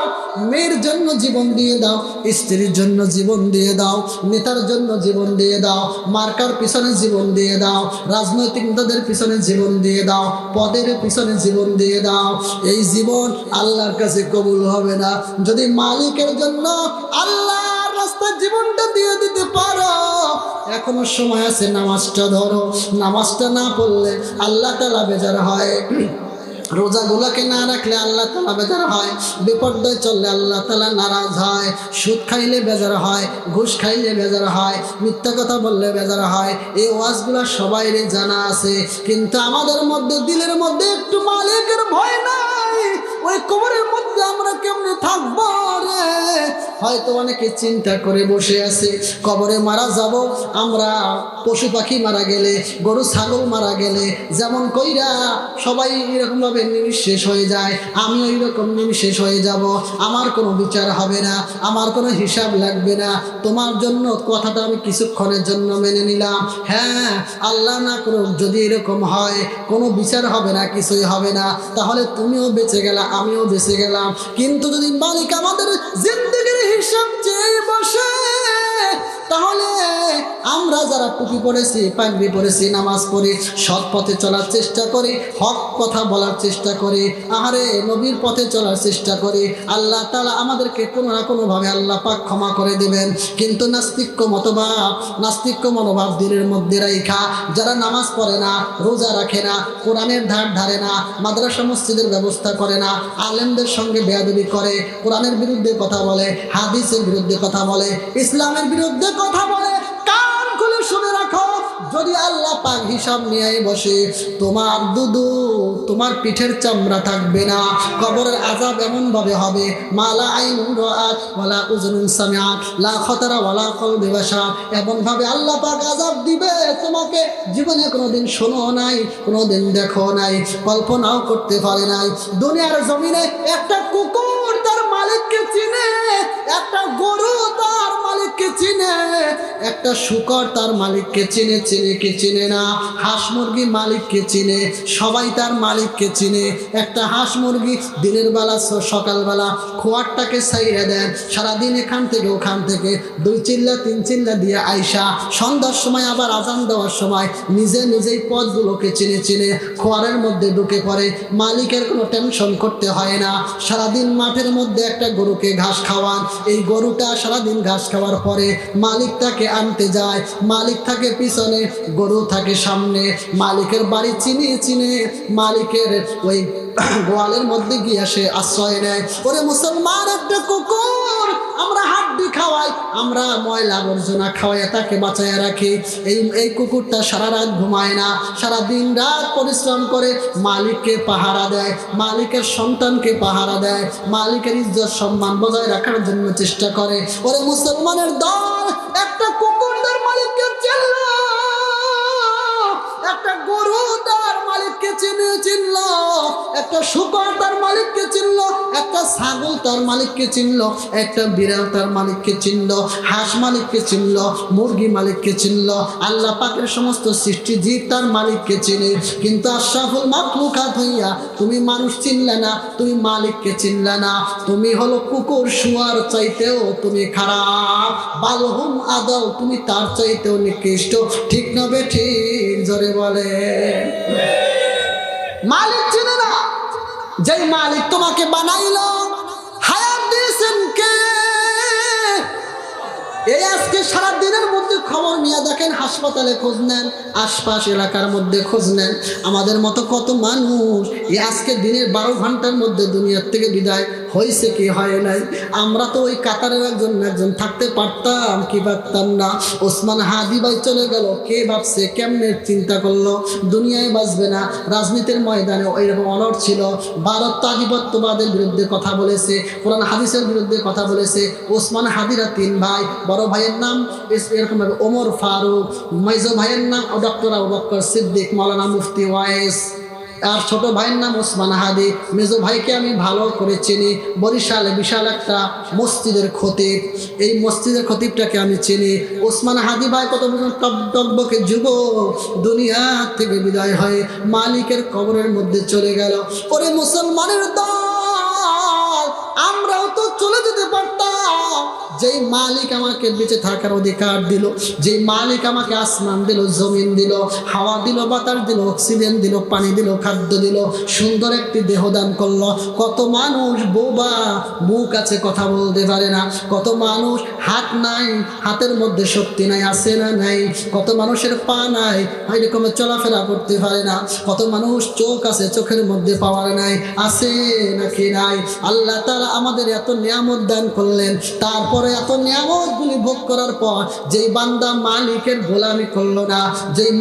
মেয়ের জন্য জীবন দিয়ে দাও, স্ত্রীর জন্য জীবন দিয়ে দাও, নেতার জন্য জীবন দিয়ে দাও, মার্কার পিছনে জীবন দিয়ে দাও, রাজনৈতিক নেতাদের পিছনে জীবন দিয়ে দাও, পদের পিছনে জীবন দিয়ে দাও। এই জীবন আল্লাহর কাছে কবুল হবে না। যদি মালিকের জন্য আল্লাহর রাস্তায় জীবনটা দিয়ে দিতে পারো, এখনো সময় আছে, নামাজটা ধরো। নামাজটা না পড়লে আল্লাহ তাআলা বেজার হয়, রোজাগুলোকে না রাখলে আল্লাহ তাআলা বেজার হয়, বিপর্যয় চললে আল্লাহ তাআলা নারাজ হয়, সুদ খাইলে বেজার হয়, ঘুষ খাইলে বেজার হয়, মিথ্যা কথা বললে বেজার হয়। এই ওয়াজগুলো সবাইরে জানা আছে, কিন্তু আমাদের মধ্যে দিলের মধ্যে একটু মালিকের ভয় নাই। ওই কবরের মধ্যে আমরা কেমনে থাকবো রে? হয়তো অনেকে চিন্তা করে বসে আছে, কবরে মারা যাব আমরা, পশু পাখি মারা গেলে, গরু ছাগল মারা গেলে যেমন কইরা সবাই এরকমভাবে নিঃশেষ হয়ে যায়, আমিও এইরকম নিঃশেষ হয়ে যাব, আমার কোনো বিচার হবে না, আমার কোনো হিসাব লাগবে না। তোমার জন্য কথাটা আমি কিছুক্ষণের জন্য মেনে নিলাম। হ্যাঁ, আল্লাহ না করুক যদি এরকম হয়, কোনো বিচার হবে না, কিছুই হবে না, তাহলে তুমিও বেঁচে গেলা, আমিও বেঁচে গেলাম। কিন্তু যদি মালিক আমাদের জিন্দেগির হিসাব চেয়ে বসে, তাহলে আমরা যারা টুপি পড়েছি, পাগড়ি পড়েছি, নামাজ পড়ি, সৎ পথে চলার চেষ্টা করি, হক কথা বলার চেষ্টা করি, আহারে নবীর পথে চলার চেষ্টা করি, আল্লাহ তাআলা আমাদেরকে কোনো না কোনোভাবে আল্লাহ পাক ক্ষমা করে দিবেন। কিন্তু নাস্তিক্য মনোভাব দিনের মধ্যে রাইখা যারা নামাজ পড়ে না, রোজা রাখে না, কোরআনের ধার ধারে না, মাদ্রাসা মসজিদের ব্যবস্থা করে না, আলেমদের সঙ্গে বেয়াদবি করে, কোরআনের বিরুদ্ধে কথা বলে, হাদিসের বিরুদ্ধে কথা বলে, ইসলামের বিরুদ্ধে কথা বলে, কান খুলে শুনে রাখো, যদি আল্লাহ পাক হিসাব নিয়ে বসে, তোমার তোমার পিঠের চামড়া থাকবে না। কবরের আযাব এমন ভাবে হবে, মালা আইনুন রাআত ওয়ালা উযুনুন সামিআত লা খাতারা ওয়ালা কলবি বাশার, এমন ভাবে আল্লাহ পাক আযাব দিবে, তোমাকে জীবনে কোনোদিন শোনো নাই, কোনোদিন দেখো নাই, কল্পনাও করতে পারে নাই। দুনিয়ার জমিনে একটা কুকুর তার মালিককে চিনে, একটা গরু তার মালিককে চিনে, একটা শুকর তার মালিককে চিনে, চিনে কি চিনে না? হাঁস মুরগি মালিককে চিনে, সবাই তার মালিককে চিনে। একটা হাঁস মুরগি দিনের বেলা সকালবেলা খোয়ারটাকে ছাইড়ে দেন, সারাদিন এখান থেকে ওখান থেকে 2 চিল্লা 3 চিল্লা দিয়ে আইসা সন্ধ্যার সময় আবার আজান দেওয়ার সময় নিজেই পথগুলোকে চিনে চিনে খোয়ারের মধ্যে ঢুকে পড়ে, মালিকের কোনো টেনশন করতে হয় না। সারাদিন মাঠের মধ্যে একটা গরুকে ঘাস খাওয়ান, এই গরুটা সারাদিন ঘাস খাওয়ার পরে মালিক তাকে আনতে যায়, মালিক থাকে পিছনে, গরু থাকে সামনে, মালিকের বাড়ি চিনে চিনে মালিকের ওই গোয়ালের মধ্যে গিয়ে সে আশ্রয় নেয়। ওরে মুসলমান, একটা কুকুর আমরা হাড্ডি খাওয়াই, আমরা ময়লা আবর্জনা খাওয়াই, তাকে বাঁচায় রাখি। এই কুকুরটা সারা রাত ঘুমায় না, সারা দিন রাত পরিশ্রম করে মালিককে পাহারা দেয়, মালিকের সন্তানকে পাহারা দেয়, মালিকের ইজ্জত সম্মান বজায় রাখার জন্য চেষ্টা করে। ওরে মুসলমানের দল, একটা কুকুর তার মালিককে চিনল, একটা গরু তার মালিককে চিনল, একটা শূকর তার মালিককে চিনলো, একটা ছাগল তার মালিককে চিনলো, একটা বিড়াল তার মালিককে চিনলো, হাঁস মালিককে চিনলো, মুরগি মালিককে চিনলো। আল্লাহ পাকের সমস্ত সৃষ্টি জীব তার মালিককে চিনে, কিন্তু আশরাফুল মাখলুকাত হইয়া তুমি মানুষ চিনলে না, তুমি মালিককে চিনলে না। তুমি হলো কুকুর শুয়ার চাইতেও তুমি খারাপ, বালহুম আদল, তুমি তার চাইতেও নিকৃষ্ট। ঠিক না বেঠিক? জোরে বলে। মালিক চিনে না, যেই মালিক তোমাকে বানাইলো, হায়াত দিয়েছেন কে? এই আজকে সারা দিনের মধ্যে খবর নিয়ে দেখেন, হাসপাতালে খোঁজ নেন, আশপাশ এলাকার মধ্যে খোঁজ নেন, আমাদের মতো কত মানুষ এই আজকে দিনের 12 ঘন্টার মধ্যে দুনিয়ার থেকে বিদায় হয়েছে কি হয় নাই। আমরা তো ওই কাতারের একজন থাকতে পারতাম কি পারতাম না। ওসমান হাদি ভাই চলে গেল, কে ভাবছে কেমনে চিন্তা করলো দুনিয়ায় বাঁচবে না। রাজনীতির ময়দানে ওইরকম অনড় ছিল, ভারত তো আধিপত্যবাদের বিরুদ্ধে কথা বলেছে, কোরআন হাদিসের বিরুদ্ধে কথা বলেছে। ওসমান হাদিরা 3 ভাই, বড় ভাইয়ের নাম এরকম ওমর ফারুক, মেজো ভাইয়ের নাম ডক্টর আবু বকর সিদ্দিক, মাওলানা মুফতি ওয়াইস, আর ছোট ভাইয়ের নাম ওসমান হাদি। মেজো ভাইকে আমি ভালো করে চিনি, বরিশালে বিশাল একটা মসজিদের খতিব, এই মসজিদের খতিবটাকে আমি চিনি। ওসমান হাদি ভাই কত টকবকে যুবক দুনিয়া থেকে বিদায় হয়ে মালিকের কবরের মধ্যে চলে গেল। ওরে মুসলমানের দল, আমরাও তো চলে যেতে পারতাম। যেই মালিক আমাকে বেঁচে থাকার অধিকার দিল, যেই মালিক আমাকে আসমান দিল, জমিন দিল, হাওয়া দিল, বাতাস দিল, অক্সিজেন দিল, পানি দিল, খাদ্য দিল, সুন্দর একটি দেহ দান করলো। কত মানুষ বোবা, মুখ আছে কথা বলতে পারে না। কত মানুষ হাত নাই, হাতের মধ্যে শক্তি নাই, আছে না নাই। কত মানুষের পা নাই, এরকম চলাফেরা করতে পারে না। কত মানুষ চোখ আছে, চোখের মধ্যে পাওয়ার নাই, আছে নাকি নাই। আল্লাহ তাআলা আমাদের এত নিয়ামত দান করলেন, তারপরে এত নিয়ামতগুলি ভোগ করার পর যেই বান্দা মালিকের গোলামি করলো না, যেই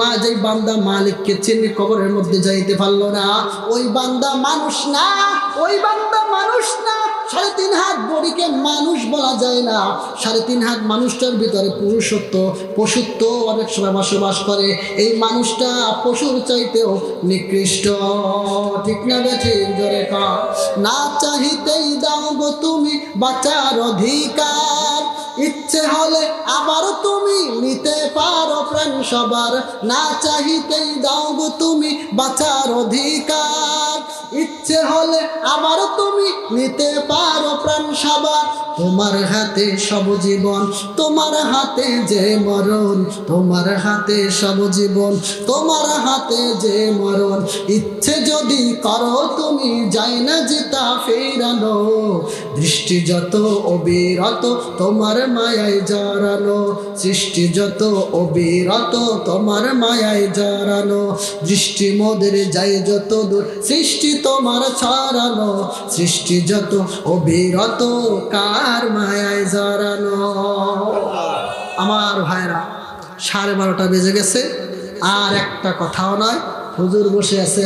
বান্দা মালিককে চিনে কবরের মধ্যে যাইতে পারলো না, ওই বান্দা মানুষ না, ওই বান্দা মানুষ না। 3.5 হাত বডিকে মানুষ বলা যায় না। 3.5 হাত মানুষটার ভিতরে পুরুষত্ব, পশুত্ব অনেক সময় বসবাস করে। এই মানুষটা পশুর চাইতেও নিকৃষ্ট। ঠিক না বেঠিক? জোরে কর। না চাহিতেই দাও গো তুমি বাঁচার অধিকার, ইচ্ছে হলে আবার তুমি নিতে পারো প্রাণ সবার। না চাহিতেই দাও গো তুমি বাঁচার অধিকার, ইচ্ছে হলে আবার তুমি নিতে পারো প্রাণ সবার। তোমার হাতে সব জীবন, তোমার হাতে যে মরণ, তোমার হাতে সব জীবন, তোমার হাতে যে মরণ। ইচ্ছে যদি করো তুমি যাই না যেতা ফেরানো, দৃষ্টি যত অবিরত তোমার মায়ায় জড়ানো, সৃষ্টি যত অবিরত তোমার মায়ায় জড়ানো, দৃষ্টি মোদের যায় যত দূর সৃষ্টি তোমার ছড়ানো, সৃষ্টি যত অবিরত কার মায়ায় জড়ানো। আমার ভাইরা, 12:30 বেজে গেছে, আর একটা কথাও নয়, হুজুর বসে আছে।